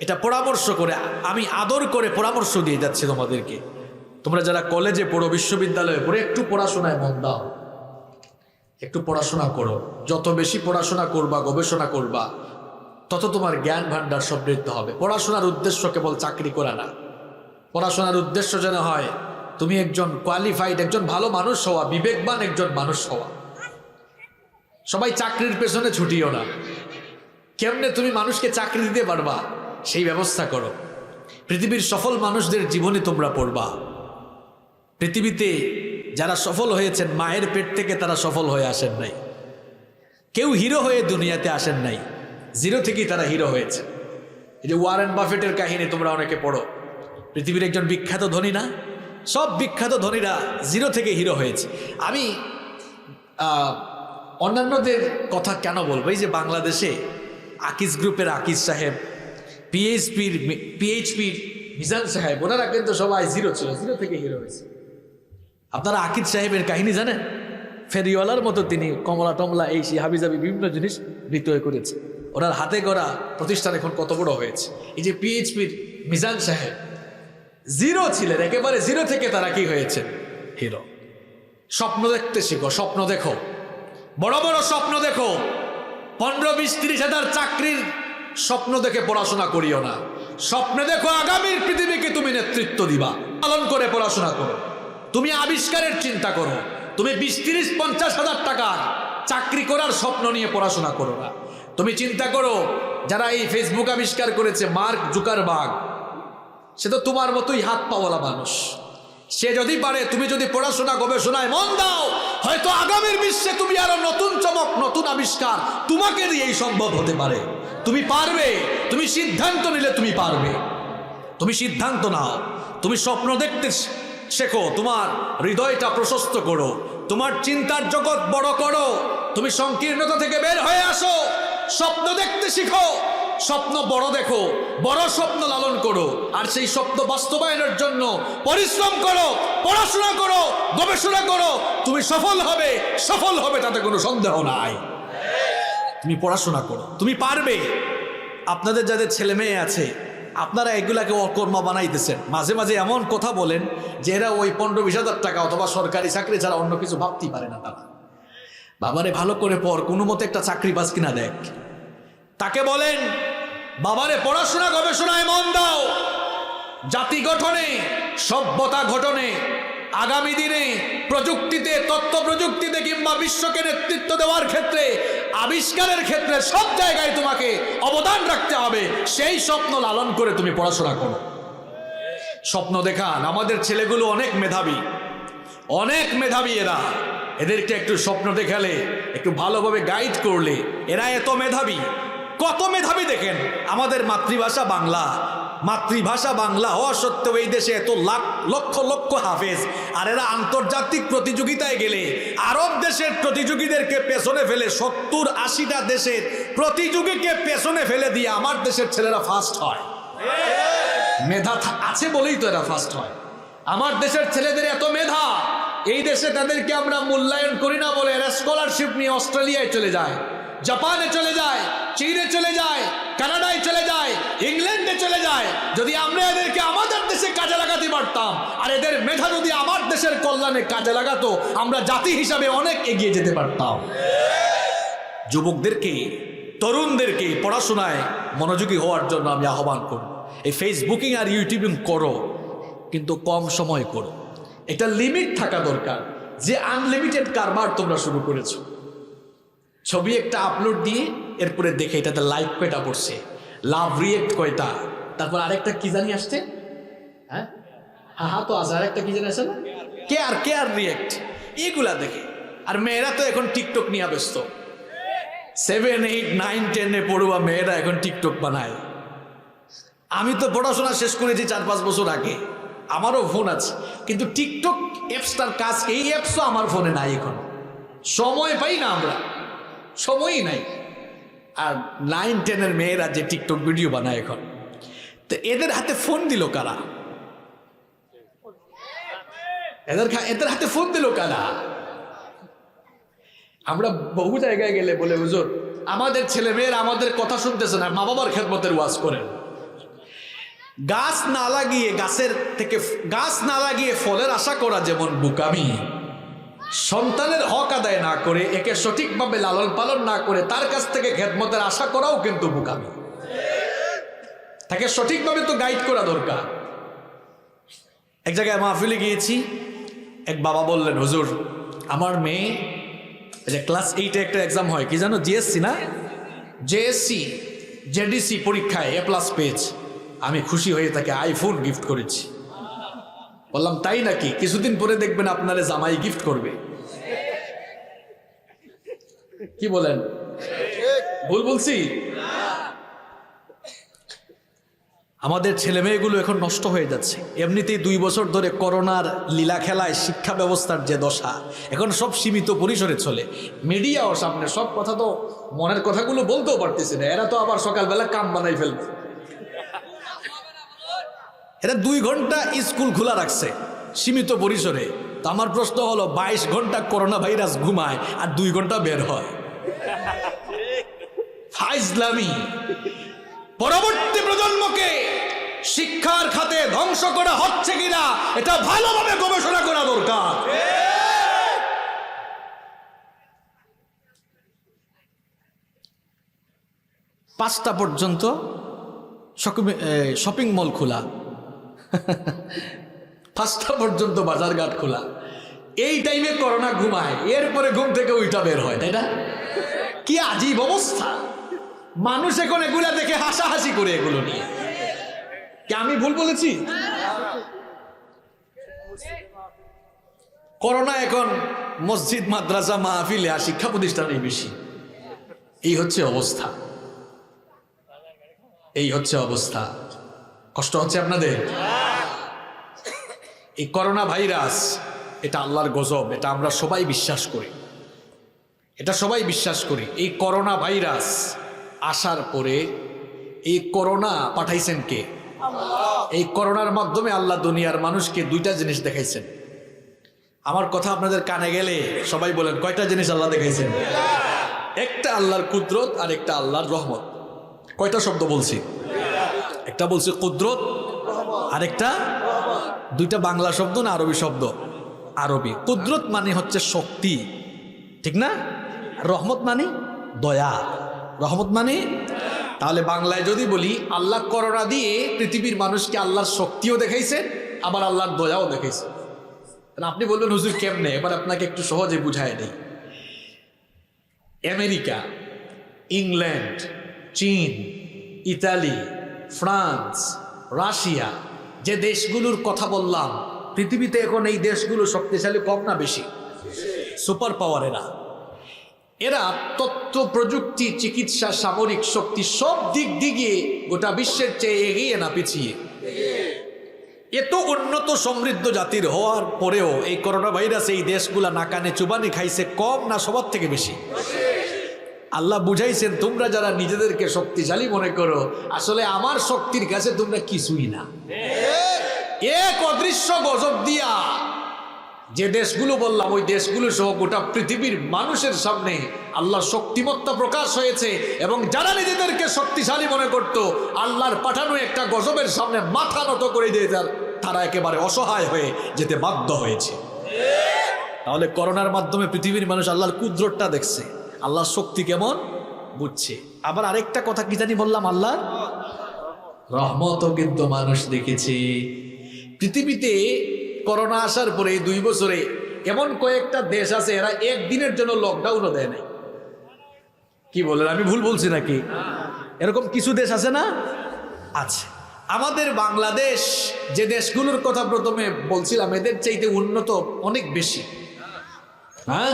এটা পরামর্শ করে, আমি আদর করে পরামর্শ দিয়ে যাচ্ছি তোমাদেরকে। তোমরা যারা কলেজে পড়ো, বিশ্ববিদ্যালয়ে পড়ো, একটু পড়াশোনায় মন দাও, একটু পড়াশোনা করো। যত বেশি পড়াশোনা করবা, গবেষণা করবা, তত তোমার জ্ঞান ভান্ডার সমৃদ্ধ হবে। পড়াশোনার উদ্দেশ্য কেবল চাকরি করা না, পড়াশোনার উদ্দেশ্য যেন হয় তুমি একজন কোয়ালিফাইড, একজন ভালো মানুষ হওয়া, বিবেকবান একজন মানুষ হওয়া। সবাই চাকরির পেছনে ছুটিও না। কেমনে তুমি মানুষকে চাকরি দিতে পারবা সেই ব্যবস্থা করো। পৃথিবীর সফল মানুষদের জীবনে তোমরা পড়বা। পৃথিবীতে যারা সফল হয়েছেন, মায়ের পেট থেকে তারা সফল হয়ে আসেন নাই। কেউ হিরো হয়ে দুনিয়াতে আসেন নাই, জিরো থেকেই তারা হিরো হয়েছে। এই যে ওয়ারেন বাফেটের কাহিনী তোমরা অনেকে পড়ো, পৃথিবীর একজন বিখ্যাত ধনী না? সব বিখ্যাত ধনীরা জিরো থেকে হিরো হয়েছে। আমি অন্যান্যদের কথা কেন বলবো, এই যে বাংলাদেশে আকিজ গ্রুপের আকিজ সাহেব, পিএইচপির মিজান সাহেব, ওনারা কিন্তু সবাই জিরো ছিল, জিরো থেকে হিরো হয়েছে। আপনারা আকিজ সাহেবের কাহিনী জানেন? ফেরিওয়ালার মতো তিনি কমলা টমলা এই সেই হাবিজাবি বিভিন্ন জিনিস বিক্রয় করেছে। ওনার হাতে গড়া প্রতিষ্ঠান এখন কত বড় হয়েছে। এই যে পিএইচপির মিজান সাহেব জিরো ছিলেন, একেবারে জিরো থেকে তারা কি হয়েছে? হিরো। স্বপ্ন দেখতে শিখো, স্বপ্ন দেখো, বড় বড় স্বপ্ন দেখো। 15-20-30 হাজার চাকরির স্বপ্ন দেখে পড়াশোনা করিও না। স্বপ্নে দেখো আগামীর পৃথিবীকে তুমি নেতৃত্ব দিবা, পালন করে পড়াশোনা করো। তুমি আবিষ্কারের চিন্তা করো। তুমি 20-30-50 হাজার টাকার চাকরি করার স্বপ্ন নিয়ে পড়াশোনা করো না। তুমি চিন্তা করো যারা এই ফেসবুক আবিষ্কার করেছে, মার্ক জুকারবার্গ, সে তো তোমার মতোই হাত পাওয়ালা মানুষ। সে যদি পারে, তুমি যদি পড়াশোনা গবেষণায় মন দাও, হয়তো আগামীর বিশ্বে তুমি আরো নতুন চমক, নতুন আবিষ্কার তোমাকে দিয়েই সম্ভব হতে পারে। তুমি পারবে, তুমি সিদ্ধান্ত নিলে তুমি পারবে। তুমি সিদ্ধান্ত নাও, তুমি স্বপ্ন দেখতে শেখো, তোমার হৃদয়টা প্রশস্ত করো, তোমার চিন্তার জগৎ বড় করো, তুমি সংকীর্ণতা থেকে বের হয়ে আসো, স্বপ্ন দেখতে শিখো, স্বপ্ন বড় দেখো, বড় স্বপ্ন লালন করো, আর সেই স্বপ্ন বাস্তবায়নের জন্য পরিশ্রম করো, পড়াশোনা করো, গবেষণা করো। তুমি সফল হবে, তাতে কোনো সন্দেহ নাই। তুমি পড়াশোনা করো, তুমি পারবে। আপনাদের যাদের ছেলে মেয়ে আছে, আপনারা এগুলাকে অকর্মা বানাইতেছেন। মাঝে মাঝে এমন কথা বলেন যে এরা ওই 15-20 হাজার টাকা অথবা সরকারি চাকরি ছাড়া অন্য কিছু ভাবতেই পারে না। তারা বাবারে ভালো করে পড়, কোনো মতে একটা চাকরি পাস কিনা দেখ। তাকে বলেন বাবারে পড়াশোনা গবেষণায় মন দাও, জাতি গঠনে, সভ্যতা গঠনে, আগামী দিনে প্রযুক্তিতে, তথ্য প্রযুক্তিতে কিংবা বিশ্বকে নেতৃত্ব দেওয়ার ক্ষেত্রে, আবিষ্কারের ক্ষেত্রে সব জায়গায় তোমাকে অবদান রাখতে হবে। সেই স্বপ্ন লালন করে তুমি পড়াশোনা করো। স্বপ্ন দেখান। আমাদের ছেলেগুলো অনেক মেধাবী এরা। এদেরকে একটু স্বপ্ন দেখালে, একটু ভালোভাবে গাইড করলে, এরা এত মেধাবী। কত মেধাবী দেখেন। আমাদের মাতৃভাষা বাংলা হওয়া সত্ত্বেও এই দেশে এত লক্ষ লক্ষ হাফেজ। আর এরা আন্তর্জাতিক প্রতিযোগিতায় গেলে আরব দেশের প্রতিযোগীদেরকে পেছনে ফেলে, 70-80টা দেশের প্রতিযোগীকে পেছনে ফেলে দিয়ে আমার দেশের ছেলেরা ফার্স্ট হয়। মেধা আছে বলেই তো এরা ফার্স্ট হয়। আমার দেশের ছেলেদের এত মেধা, এই দেশে তাদেরকে আমরা মূল্যায়ন করি না বলে এরা স্কলারশিপ নিয়ে অস্ট্রেলিয়ায় চলে যায়, জাপানে চলে যায়, চীনে চলে যায়, কানাডায় চলে যায়, ইংল্যান্ডে চলে যায়। যদি আমরা এদেরকে আমাদের দেশে কাজে লাগাতে পারতাম, আর এদের মেধা যদি আমার দেশের কল্যাণে কাজে লাগাতো, আমরা জাতি হিসাবে অনেক এগিয়ে যেতে পারতাম। যুবকদেরকে, তরুণদেরকে পড়াশোনায় মনোযোগী হওয়ার জন্য আমি আহ্বান করব। এই ফেসবুকিং আর ইউটিউবিং করো, কিন্তু কম সময় করো। এটা লিমিট থাকা দরকার। যে আনলিমিটেড কারবার তোমরা শুরু করেছো, ছবি একটা আপলোড দিয়ে এরপরে দেখে এটাতে লাইক কয়টা পড়ছে, লাভ রিয়েক্ট কয়টা, তারপর আরেকটা কি জানি আসছে, হ্যাঁ তো আছে আরেকটা কি জানি আসে না, কেয়ার রিয়েক্ট, এগুলা দেখে। আর মেয়েরা তো এখন টিকটক নিয়ে ব্যস্ত। 7, 8, 9, 10 পড়ুয়া মেয়েরা এখন টিকটক বানায়। আমি তো পড়াশোনা শেষ করেছি 4-5 বছর আগে, আমারও ফোন আছে, কিন্তু টিকটক অ্যাপসটার কাজ, এই অ্যাপসও আমার ফোনে নাই। এখন সময় পাই না, আমরা সময়ই নাই। আর 9-10 মেয়েরা যে টিকটক ভিডিও বানায় এখন, তো এদের হাতে ফোন দিল কারা? এদের হাতে ফোন দিল কারা? আমরা বহু জায়গায় গেলে বলে, হুজুর আমাদের ছেলে মেয়েরা আমাদের কথা শুনতেছে না, মা বাবার খেদমতের ওয়াজ করেন। গাছ না লাগিয়ে ফলের আশা করা যেমন বোকামি, সন্তানের হক আদায় না করে, একে সঠিকভাবে লালন পালন না করে তার কাছ থেকে খেদমতের আশা করাও কিন্তু বোকামি। তাকে সঠিকভাবে তো গাইড করা দরকার। এক জায়গায় মাহফিলে গিয়েছি, এক বাবা বললেন, হুজুর আমার মেয়ে ক্লাস 8-এ একটা এক্সাম হয়, কি জানো, জেডিসি পরীক্ষায় A+ পেয়েছে। আমি খুশি হয়ে তাকে আইফোন গিফট করেছি। বললাম তাই নাকি? কিছুদিন পরে দেখবেন আপনারে জামাই গিফট করবে। কি বলেন? ভুল বলছি? আমাদের ছেলে মেয়েগুলো এখন নষ্ট হয়ে যাচ্ছে। এমনিতেই 2 বছর ধরে করোনার লীলা খেলায় শিক্ষা ব্যবস্থার যে দশা, এখন সব সীমিত পরিসরে চলে। মিডিয়াও সামনে, সব কথা তো মনের কথাগুলো বলতেও পারতেছে না। এরা তো আবার সকালবেলা কাম বানাই ফেলবে। এরা 2 ঘন্টা স্কুল খোলা রাখছে সীমিত পরিসরে। তো আমার প্রশ্ন হলো, 22 ঘন্টা করোনা ভাইরাস ঘুমায় আর 2 ঘন্টা বের হয়। ফাইজলামি। পরবর্তী প্রজন্মকে শিক্ষার খাতে ধ্বংস করা হচ্ছে কিনা এটা ভালোভাবে গবেষণা করা দরকার। 5টা পর্যন্ত শপিং মল খোলা, 5টা পর্যন্ত বাজারঘাট খোলা। এই টাইমে করোনা ঘুমায়, এরপরে ঘুম থেকে ওইটা বের হয়, তাই না? কি আজীব অবস্থা। মানুষ এখন এগুলা দেখে হাসাহাসি করে এগুলো নিয়ে। কি আমি ভুল বলেছি? করোনা এখন মসজিদ, মাদ্রাসা, মাহফিলে আর শিক্ষা প্রতিষ্ঠানে বেশি। এই হচ্ছে অবস্থা। কষ্ট হচ্ছে আপনাদের? এই করোনা ভাইরাস, এটা আল্লাহর গজব, এটা আমরা সবাই বিশ্বাস করি। এই করোনা ভাইরাস আসার পরে এই করোনা পাঠাইছেন কে? এই করোনার মাধ্যমে আল্লাহ দুনিয়ার মানুষকে দুইটা জিনিস দেখাইছেন। আমার কথা আপনাদের কানে গেলে সবাই বলেন, কয়টা জিনিস আল্লাহ দেখাইছেন? একটা আল্লাহর কুদরত আর একটা আল্লাহর রহমত। কয়টা শব্দ বলছি? একটা বলছি কুদরত, আরেকটা দুইটা বাংলা শব্দ না আরবি শব্দ? আরবি। কুদরত মানে হচ্ছে শক্তি, ঠিক না? রহমত মানে দয়া। রহমত মানে, তাহলে বাংলায় যদি বলি, আল্লাহ করোনা দিয়ে পৃথিবীর মানুষকে আল্লাহর শক্তিও দেখাইছে, আবার আল্লাহর দয়াও দেখাইছে। আপনি বলবেন হুজুর কেমনে? এবার আপনাকে একটু সহজে বুঝায় দেই। আমেরিকা, ইংল্যান্ড, চীন, ইতালি, ফ্রান্স, রাশিয়া, যে দেশগুলোর কথা বললাম, পৃথিবীতে এখন এই দেশগুলো শক্তিশালী কম না বেশি? সুপার পাওয়ার এরা। এরা তথ্য প্রযুক্তি, চিকিৎসা, সামরিক শক্তি সব দিক দিয়ে গোটা বিশ্বের চেয়ে এগিয়ে না পিছিয়ে? এত উন্নত সমৃদ্ধ জাতির হওয়ার পরেও এই করোনা ভাইরাস এই দেশগুলা নাকানে চুবানি খাইছে কম না সবার থেকে বেশি? আল্লাহ বুঝাইছেন, তোমরা যারা নিজেদেরকে শক্তিশালী মনে করো, আসলে আমার শক্তির কাছে তোমরা কিছুই না। এক অদৃশ্য গজব দিয়া যে দেশগুলো বললাম, ওই দেশগুলো সহ গোটা পৃথিবীর মানুষের সামনে আল্লাহর শক্তিমত্তা প্রকাশ হয়েছে। এবং যারা নিজেদেরকে শক্তিশালী মনে করত, আল্লাহর পাঠানো একটা গজবের সামনে মাথা নত করে দিয়ে তারা একেবারে অসহায় হয়ে যেতে বাধ্য হয়েছে। তাহলে করোনার মাধ্যমে পৃথিবীর মানুষ আল্লাহর কুদরতটা দেখছে, আল্লাহর শক্তি কেমন বুঝছে। আবার আরেকটা কথা কি জানি বললাম, আল্লাহর রহমতও কিন্তু মানুষ দেখেছে। পৃথিবীতে করোনা আসার পরে 2 বছরে এমন কয়েকটা দেশ আছে, এরা একদিনের জন্য লকডাউনও দেয় নাই। কি বলেন, আমি ভুল বলছি নাকি? এরকম কিছু দেশ আছে না? আছে। আমাদের বাংলাদেশ যে দেশগুলোর কথা প্রথমে বলছিলাম, এদের চাইতে উন্নত অনেক বেশি। হ্যাঁ,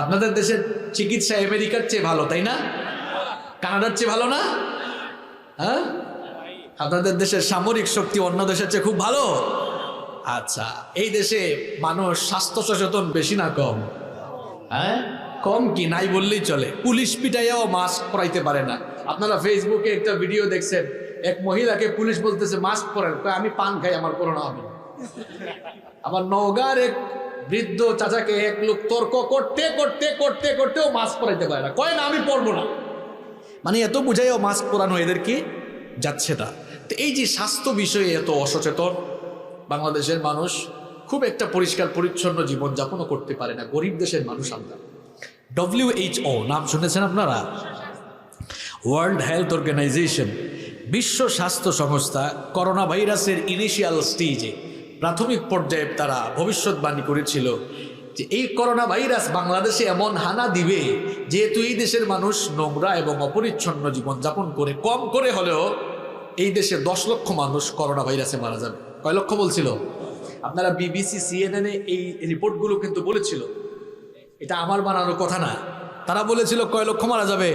আপনাদের দেশের চিকিৎসা আমেরিকার চেয়ে ভালো, তাই না? কানাডার চেয়ে ভালো না? হ্যাঁ, আপনাদের দেশের সামরিক শক্তি অন্য দেশের চেয়ে খুব ভালো। আচ্ছা, এই দেশে মানুষ স্বাস্থ্য সচেতন বেশি না কম? হ্যাঁ, কম কি নাই বললেই চলে। পুলিশ পিটাইয়াও মাস্ক পরাইতে পারে না। আপনারা ফেসবুকে একটা ভিডিও দেখছেন, এক মহিলাকে পুলিশ বলতেছে মাস্ক পরেন, আমি পান খাই, আমার করোনা হবে। আবার নওগাঁর এক বৃদ্ধ চাচাকে এক লোক তর্ক করতে করতে করতে করতেও মাস্ক পরাইতে পারে না, কয় না আমি পরবো না। মানে এত বুঝাইও মাস্ক পরানো এদেরকে যাচ্ছে না। তো এই যে স্বাস্থ্য বিষয়ে এত অসচেতন, বাংলাদেশের মানুষ খুব একটা পরিষ্কার পরিচ্ছন্ন জীবনযাপনও করতে পারে না। গরিব দেশের মানুষ আমরা। WHO নাম শুনেছেন আপনারা? ওয়ার্ল্ড হেলথ অর্গানাইজেশন, বিশ্ব স্বাস্থ্য সংস্থা, করোনা ভাইরাসের ইনিশিয়াল স্টেজে, প্রাথমিক পর্যায়ে তারা ভবিষ্যৎবাণী করেছিল যে এই করোনা ভাইরাস বাংলাদেশে এমন হানা দিবে, যেহেতু এই দেশের মানুষ নোংরা এবং অপরিচ্ছন্ন জীবনযাপন করে, কম করে হলেও এই দেশে 10 লক্ষ মানুষ করোনা ভাইরাসে মারা যাবে। কয় লক্ষ বলছিল? আপনারা BBC, CNN এই রিপোর্টগুলো কিন্তু বলেছিল, এটা আমার বানানোর কথা না। তারা বলেছিল কয় লক্ষ মারা যাবে?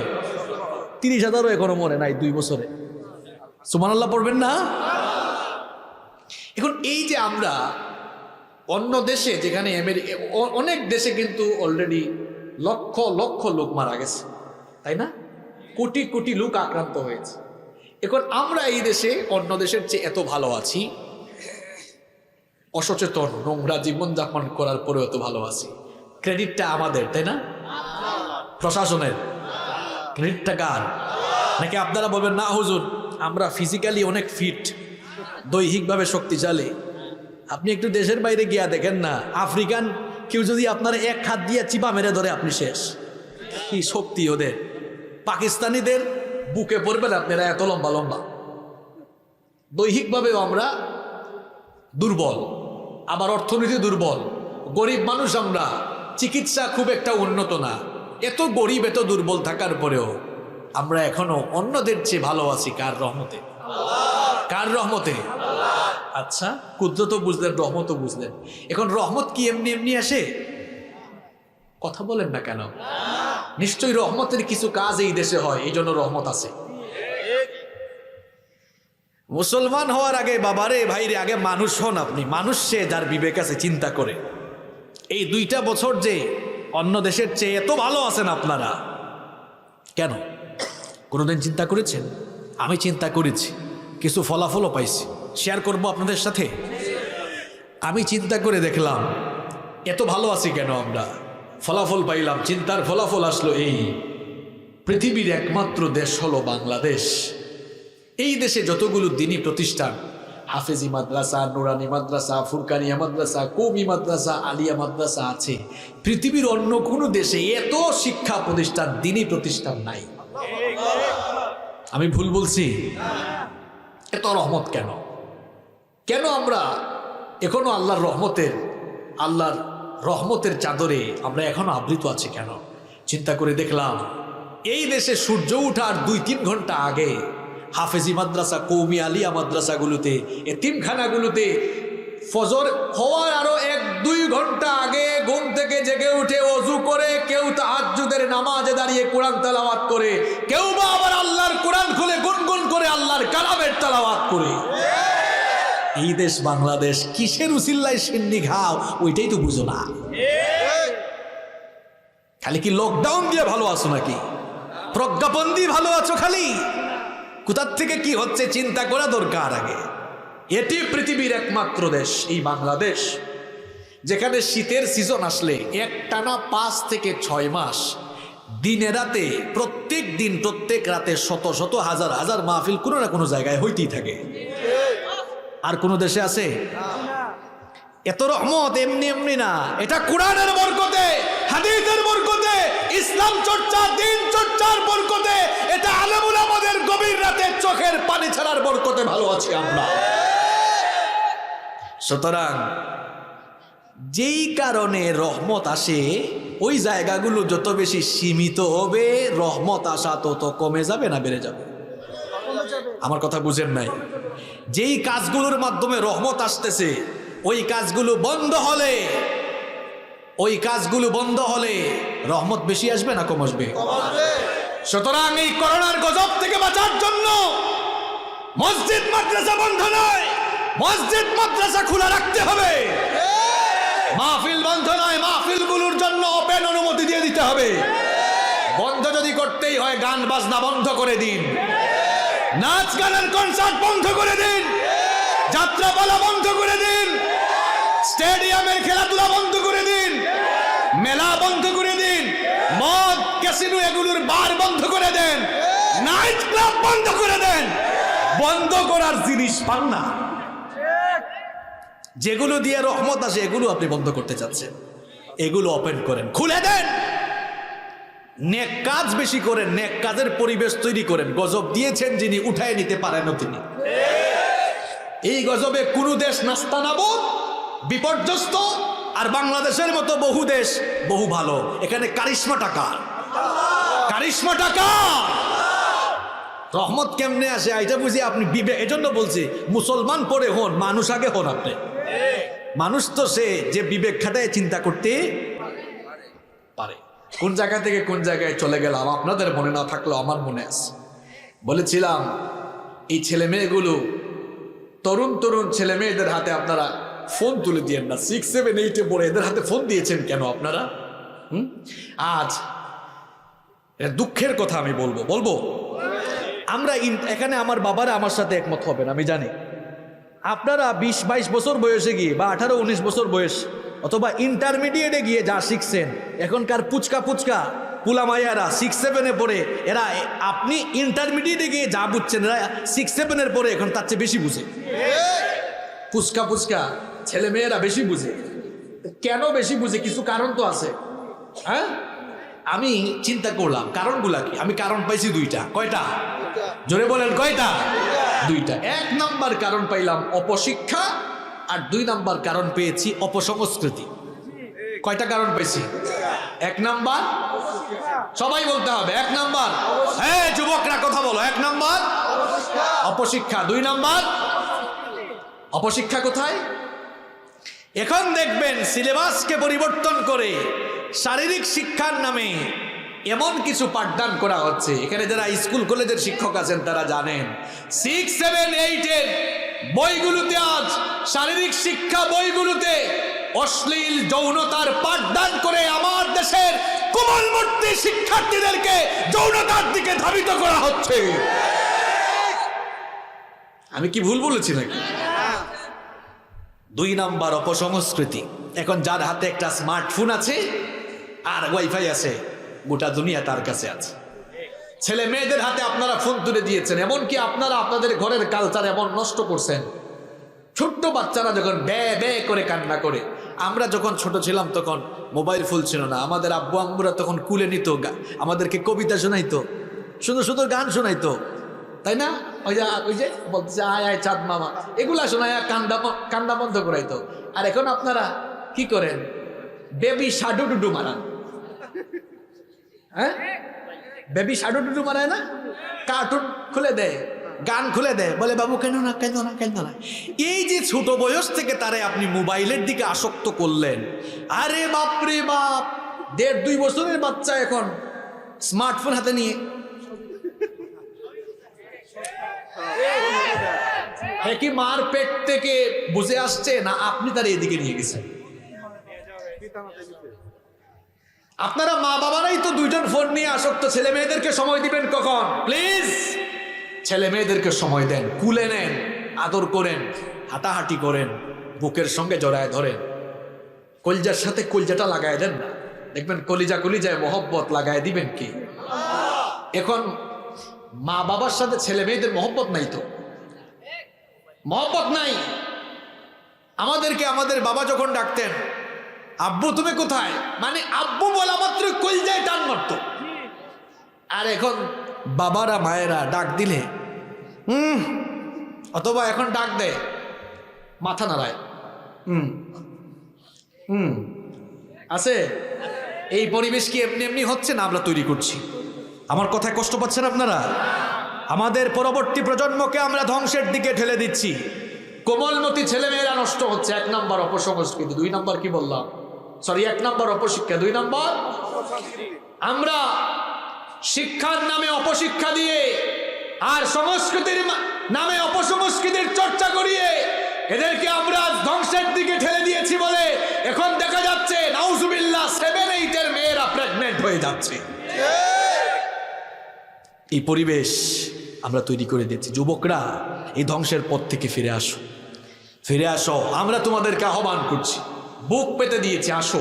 30,000ও এখনো মরে নাই 2 বছরে। সুবহানাল্লাহ পড়বেন না? এখন এই যে আমরা অন্য দেশে, যেখানে অনেক দেশে কিন্তু অলরেডি লক্ষ লক্ষ লোক মারা গেছে, তাই না? কোটি কোটি লোক আক্রান্ত হয়েছে। এখন আমরা এই দেশে অন্য দেশের চেয়ে এত ভালো আছি, অসচেতন নোংরা জীবনযাপন করার পরেও এত ভালো আছি। ক্রেডিটটা আমাদের, তাই না? প্রশাসনের ক্রেডিটটা কার? নাকি আপনারা বলবেন না হুজুর আমরা ফিজিক্যালি অনেক ফিট, দৈহিকভাবে শক্তিশালী? আপনি একটু দেশের বাইরে গিয়া দেখেন না, আফ্রিকান কেউ যদি আপনার এক হাত দিয়ে চিপা মেরে ধরে, আপনি শেষ। কি শক্তি ওদের! পাকিস্তানিদের বুকে পড়বেন আপনারা, এত লম্বা লম্বা। দৈহিকভাবেও আমরা দুর্বল, আবার অর্থনীতি দুর্বল, গরিব মানুষ আমরা, চিকিৎসা খুব একটা উন্নত না। এত গরিব, এত দুর্বল থাকার পরেও আমরা এখনো অন্যদের চেয়ে ভালো আছি। কার রহমতে? কার রহমতে? আচ্ছা, কুদরতও বুঝলেন, রহমতও বুঝলেন। এখন রহমত কি এমনি এমনি আসে? কথা বলেন না কেন? নিশ্চয়ই রহমতের কিছু কাজ এই দেশে হয়, এই জন্য রহমত আছে। মুসলমান হওয়ার আগে বাবারে ভাইরে, আগে মানুষ হন আপনি। মানুষ সে যার বিবেক আছে, চিন্তা করে। এই 2টা বছর যে অন্য দেশের চেয়ে এত ভালো আছেন আপনারা, কেন কোনোদিন চিন্তা করেছেন? আমি চিন্তা করেছি, কিছু ফলাফলও পাইছি, শেয়ার করব আপনাদের সাথে। আমি চিন্তা করে দেখলাম এত ভালো আছি কেন আমরা। ফলাফল পাইলাম, চিন্তার ফলাফল আসলো এই, পৃথিবীর একমাত্র দেশ হলো বাংলাদেশ। এই দেশে যতগুলো দ্বীনি প্রতিষ্ঠান, হাফেজি মাদ্রাসা, নুরানি মাদ্রাসা, ফুরকানিয়া মাদ্রাসা, কওমি মাদ্রাসা, আলিয়া মাদ্রাসা আছে, পৃথিবীর অন্য কোনো দেশে এত শিক্ষা প্রতিষ্ঠান, দ্বীনি প্রতিষ্ঠান নাই। আমি ভুল বলছি? এত রহমত কেন? কেন আমরা এখনো আল্লাহর রহমতের চাদরে আমরা এখনো আবৃত আছি কেন? চিন্তা করে দেখলাম এই দেশে সূর্য ওঠার 2-3 ঘন্টা আগে হাফেজি মাদ্রাসা, কওমি, আলিয়া মাদ্রাসাগুলোতে, এতিমখানাগুলোতে ফজর হওয়ার আরো 1-2 ঘন্টা আগে ঘুম থেকে জেগে উঠে ওযু করে কেউ তাহাজ্জুদের নামাজে দাঁড়িয়ে কোরআন তেলাওয়াত করে, কেউ বা আবার আল্লাহর কোরআন খুলে গুনগুন করে আল্লাহর কালামের তেলাওয়াত করে। এই দেশ বাংলাদেশ কিসের উসিল্লায় সিন্নি খাও ওইটাই তো বুঝো না। খালি কি লকডাউন দিয়ে ভালো আছো নাকি? প্রজ্ঞাপন দিয়ে ভালো আছো খালি? কোথার থেকে কি হচ্ছে চিন্তা করা দরকার আগে। এটি পৃথিবীর একমাত্র দেশ এই বাংলাদেশ, যেখানে শীতের সিজন আসলে একটানা 5 থেকে 6 মাস দিনে রাতে প্রত্যেক দিন প্রত্যেক রাতে শত শত হাজার হাজার মাহফিল কোনো না কোনো জায়গায় হইতেই থাকে। আর কোন দেশে আছে এত রহমত? এমনি এমনি না, এটা কোরআনের বরকতে, হাদিসের বরকতে, ইসলাম চর্চা, দ্বীন চর্চার বরকতে, এটা আলেম উলামাদের গভীর রাতে চোখের পানি ছাড়ার বরকতে ভালো আছি আমরা। সুতরাং যেই কারণে রহমত আসে ওই জায়গাগুলো যত বেশি সীমিত হবে, রহমত আসা তত কমে যাবে না বেড়ে যাবে? আমার কথা বুঝেন নাই? যেই কাজগুলোর মাধ্যমে রহমত আসতেছে ওই কাজগুলো বন্ধ হলে রহমত বেশি আসবে না কম আসবে? সুতরাং এই করোনার গজব থেকে বাঁচার জন্য মসজিদ মাদ্রাসা বন্ধ নয়, মসজিদ মাদ্রাসা খোলা রাখতে হবে। মাহফিল বন্ধ নয়, মাহফিলগুলোর জন্য ওপেন অনুমতি দিয়ে দিতে হবে। বন্ধ যদি করতেই হয় গান বাজনা বন্ধ করে দিন, নাচ গানের কনসার্ট বন্ধ করে দিন, যাত্রাপালা বন্ধ করে দিন, স্টেডিয়ামের খেলাধুলা বন্ধ করে দিন, মেলা বন্ধ করে দিন, মদ ক্যাসিনো এগুলোর বার বন্ধ করে দেন, নাইট ক্লাব বন্ধ করে দেন। বন্ধ করার জিনিস পান না, যেগুলো দিয়ে রহমত আসে এগুলো আপনি বন্ধ করতে চাচ্ছেন, এগুলো ওপেন করেন, খুলে দেন। নেক কাজ বেশি করেন, নেক কাজের পরিবেশ তৈরি করেন। গজব দিয়েছেন যিনি, উঠায় নিতে পারেন তিনি। এই গজবে কোন দেশ নাস্তানাবো, বিপর্যস্ত। আর বাংলাদেশের মতো বহু দেশ বহু ভালো, এখানে কারিশমা টাকা, কারিশমা টাকা। রহমত কেমনে আসে এটা বুঝি আপনি বিবেক, এজন্য বলছি মুসলমান পরে হন, মানুষ আগে হন আপনি। মানুষ তো সে যে বিবেক খাটায় চিন্তা করতে পারে। কোন জায়গা থেকে কোন জায়গায় চলে গেলাম আপনাদের মনে না থাকলেও আমার মনে আছে। বলেছিলাম এই ছেলে মেয়েগুলো, তরুণ ছেলে মেয়েদের হাতে আপনারা ফোন তুলে দিয়েন না। 6, 7, 8 পড়ে এদের হাতে ফোন দিয়েছেন কেন আপনারা? আজ দুঃখের কথা আমি বলবো আমরা এখানে, আমার বাবারা আমার সাথে একমত হবেন আমি জানি। আপনারা 20-22 বছর বয়সে গিয়ে বা 18-19 বছর বয়স অথবা ইন্টারমিডিয়েটে গিয়ে যা শিখছেন, এখনকার পুচকা পুলামাইয়ারা 6-7 পড়ে, এরা আপনি ইন্টারমিডিয়েটে গিয়ে যা বুঝছেন এরা 6-7 পড়ে এখন তার চেয়ে বেশি বুঝে। পুচকা ছেলে মেয়েরা বেশি বুঝে। কেন বেশি বুঝে? কিছু কারণ তো আছে। হ্যাঁ, আমি চিন্তা করলাম কারণগুলা কি। আমি কারণ পাইছি 2টা। কয়টা? জোরে বলেন কয়টা? 2টা। 1 নাম্বার কারণ পাইলাম অপশিক্ষা, আর 2 নাম্বার কারণ পেয়েছি অপসংস্কৃতি। কয়টা কারণ পেয়েছি? 1 নাম্বার, সবাই বলতে হবে 1 নাম্বার। হ্যাঁ যুবকরা কথা বলো। 1 নাম্বার অপশিক্ষা, 2 নাম্বার অপশিক্ষা কোথায়? এখন দেখবেন সিলেবাসকে পরিবর্তন করে শারীরিক শিক্ষার নামে এমন কিছু পাঠদান করা হচ্ছে। এখানে যারা স্কুল কলেজের শিক্ষক আছেন তারা জানেন 6, 7, 8 এর বইগুলোতে, আজ শারীরিক শিক্ষা বইগুলোতে অশ্লীল যৌনতার পাঠদান করে আমার দেশের কোমলমূর্তি শিক্ষার্থীদেরকে যৌনতার দিকে ধাবিত করা হচ্ছে। আমি কি ভুল বলেছি নাকি? 2 নাম্বার অপসংস্কৃতি। এখন যার হাতে একটা স্মার্টফোন আছে আর ওয়াইফাই আছে, গোটা দুনিয়া তার কাছে আছে। ছেলে মেয়েদের হাতে আপনারা ফোন তুলে দিয়েছেন, এমনকি আপনারা আপনাদের ঘরের কালচার এমন নষ্ট করছেন। ছোট্ট বাচ্চারা যখন ব্যা ব্যা করে কান্না করে, আমরা যখন ছোট ছিলাম তখন মোবাইল ফোন ছিল না, আমাদের আব্বু আম্মুরা তখন কুলে নিত, আমাদেরকে কবিতা শোনাইতো, সুন্দর সুন্দর গান শোনাইতো, তাই না? ওই যে বলছে আয় আয় চাঁদ মামা, এগুলা শোনায় কান্দা বন্ধ করাইতো। আর এখন আপনারা কি করেন? বেবি সাডুডুডু মারান। হ্যাঁ, বেবি সাডুডুডু মারায় না, কার্টুন খুলে দেয়, গান খুলে দেয়, বলে বাবু কেন না কেন না কেন না। এই যে ছোট বয়স থেকে তারে আপনি মোবাইলের দিকে আসক্ত করলেন, আরে বাপরে বাপ, 1.5-2 বছরের বাচ্চা এখন স্মার্টফোন হাতে নিয়ে। হ্যাঁ, কি মার পেট থেকে বুঝে আসছে না আপনি তার এদিকে নিয়ে গেছেন? আপনারা মা বাবারাই তো 2জন ফোন নিয়ে আসক্ত। ছেলে মেয়েদেরকে সময় দিবেন কখন? প্লিজ ছেলে মেয়েদেরকে সময় দেন, কুলে নেন, আদর করেন, হাঁটাহাঁটি করেন, বুকের সঙ্গে জড়ায় ধরেন, কলিজার সাথে কলিজাটা লাগায় দেন না, দেখবেন কলিজায় মহব্বত লাগায় দিবেন কি। এখন মা বাবার সাথে ছেলে মেয়েদের মহব্বত নাই, তো মহব্বত নাই। আমাদেরকে আমাদের বাবা যখন ডাকতেন, আব্বু তুমি কোথায়, মানে আব্বু বলা মাত্র কলিজায় টান মারত। আর এখন বাবারা মায়েরা ডাক দিলে অথবা এখন ডাক দেয় মাথা নাড়ায়, আছে। এই পরিবেশ কি এমনি এমনি হচ্ছে না, আমরা তৈরি করছি? আমার কথায় কষ্ট পাচ্ছেন আপনারা? আমাদের পরবর্তী প্রজন্মকে আমরা ধ্বংসের দিকে ঠেলে দিচ্ছি। কোমলমতি ছেলেমেয়েরা নষ্ট হচ্ছে। 1 নাম্বার অপসংস্কৃতি, 2 নাম্বার কি বললাম, সরি 1 নাম্বার অপশিক্ষা, 2 নাম্বার আমরা শিক্ষার নামে অপশিক্ষা দিয়ে আর সংস্কৃতির নামে অপসংস্কৃতির চর্চা করিয়ে এদেরকে আমরা ধ্বংসের দিকে ঠেলে দিয়েছি বলে এখন দেখা যাচ্ছে নাউজুবিল্লাহ 7-8 মেয়েরা প্রেগনেন্ট হয়ে যাচ্ছে। এই পরিবেশ আমরা তৈরি করে দিচ্ছি। যুবকরা, এই ধ্বংসের পথ থেকে ফিরে আসো, ফিরে আসো। আমরা তোমাদেরকে আহ্বান করছি, বুক পেতে দিয়েছি, আসো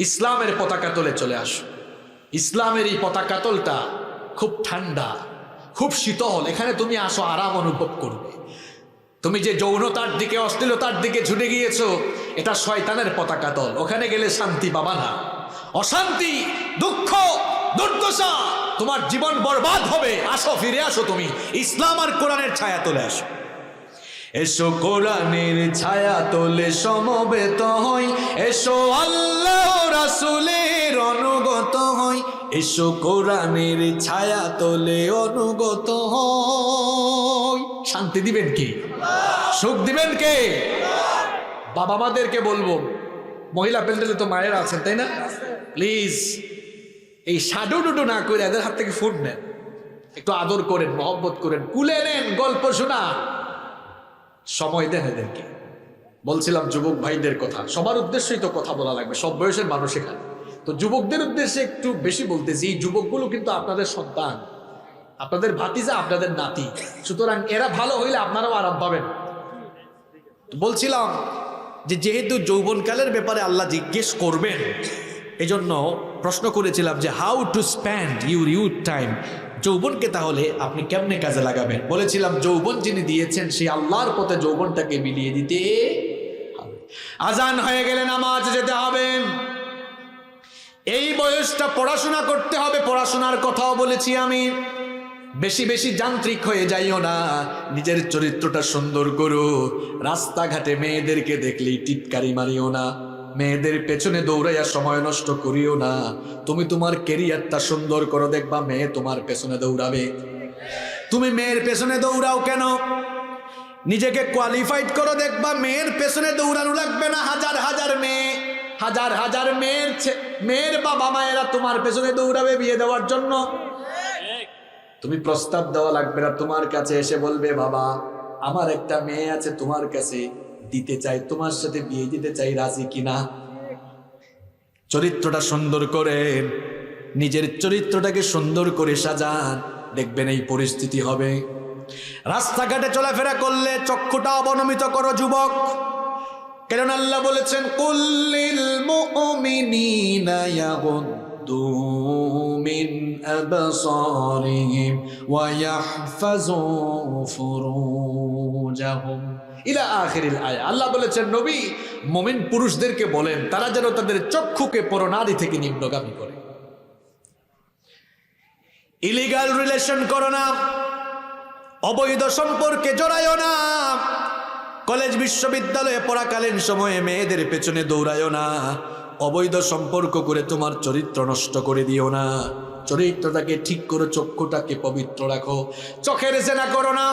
ইসলামের পতাকা তলে চলে আসো। ইসলামের এই পতাকা তলটা খুব ঠান্ডা, খুব শীতল, এখানে তুমি আসো, আরাম অনুভব করবে। তুমি যে যৌনতার দিকে, অশ্লীলতার দিকে ছুটে গিয়েছো, এটা শয়তানের পতাকা তল, ওখানে গেলে শান্তি পাবা না। অশান্তি, দুঃখ, দুর্দশা, তোমার জীবন বরবাদ হবে। আসো, ফিরে আসো, তুমি ইসলাম আর কোরআনের ছায়া তোলে আসো। এসো কোরআনের ছায়া তোলে সমবেত হই, এসো আল্লাহ রাসূলের অনুগত হই, এসো কোরআনের ছায়া তোলে অনুগত হই। শান্তি দিবেন কে? সুখ দিবেন কে? বাবা মাদেরকে বলবো, মহিলা প্যান্ডেলে তো মায়েরা আছেন, তাই না? প্লিজ এই সাডুডুডু না করে এদের হাত থেকে ফুড নেন, একটু আদর করেন, মহব্বত করেন, কুলে নেন, গল্প শোনা, সময় দেন এদেরকে। বলছিলাম যুবক ভাইদের কথা, সবার উদ্দেশ্যেই তো কথা বলা লাগবে, সব বয়সের মানুষ এখানে। তো যুবকদের উদ্দেশ্যে একটু বেশি বলতেছি, এই যুবকগুলো কিন্তু আপনাদের সন্তান, আপনাদের ভাতিজা, আপনাদের নাতি, সুতরাং এরা ভালো হইলে আপনারাও আরাম পাবেন। বলছিলাম যে যেহেতু যৌবনকালের ব্যাপারে আল্লাহ জিজ্ঞেস করবেন, এজন্য প্রশ্ন করেছিলাম যে how to spend your youth time, যৌবনকে তাহলে আপনি কেমনে কাজে লাগাবেন। বলেছিলাম যৌবন যিনি দিয়েছেন সেই আল্লাহর পথে যৌবনটাকে বিলিয়ে দিতে হবে। আজান হয়ে গেলে নামাজ যেতে হবে, এই বয়সটা পড়াশোনা করতে হবে, পড়াশোনার কথাও বলেছি আমি। বেশি বেশি যান্ত্রিক হয়ে যাইও না, নিজের চরিত্রটা সুন্দর করো। রাস্তাঘাটে মেয়েদেরকে দেখলেই টিটকারি মারিও না, মেয়েদের পেছনে দৌড়াইয়া সময় নষ্ট করিও না। তুমি তোমার ক্যারিয়ারটা সুন্দর করো, দেখবা মেয়ে তোমার পেছনে দৌড়াবে। তুমি মেয়ের পেছনে দৌড়াও কেন? নিজেকে কোয়ালিফাইড করো, দেখবা মেয়ের পেছনে দৌড়ানো লাগবে না। হাজার হাজার মেয়ে, হাজার হাজার মেয়ের বাবা মায়েরা তোমার পেছনে দৌড়াবে বিয়ে দেওয়ার জন্য। তুমি প্রস্তাব দেওয়া লাগবে না, তোমার কাছে এসে বলবে বাবা আমার একটা মেয়ে আছে তোমার কাছে, দিতে চাই, তোমার সাথে বিয়ে দিতে চাই, রাজি কিনা? চরিত্রটা সুন্দর করেন, নিজের চরিত্রটাকে সুন্দর করে সাজান, দেখবেন এই পরিস্থিতি হবে। রাস্তাঘাটে চলাফেরা করলে চক্ষুটা অবনমিত করো যুবক, কারণ আল্লাহ বলেছেন কুল্লিল মুমিনিনা ইয়াগুদ্দু মিন আবসারিহিম ওয়া ইয়াহফাযু ফুরুজাহুম ইলা আখিরিল আয়া। আল্লাহ বলেছেন নবী মুমিন পুরুষদেরকে বলেন তারা যেন তাদের চক্ষুকে পরনারী থেকে নিম্নগামী করে। ইলিগাল রিলেশন করো না, অবৈধ সম্পর্কে জড়ায়ও না, কলেজ বিশ্ববিদ্যালয়ে পড়াকালীন সময়ে মেয়েদের পেছনে দৌড়ায়ও না, অবৈধ সম্পর্ক করে তোমার চরিত্র নষ্ট করে দিও না। চরিত্রটাকে ঠিক করো, চক্ষুটাকে পবিত্র রাখো, চোখের জেনা করো না।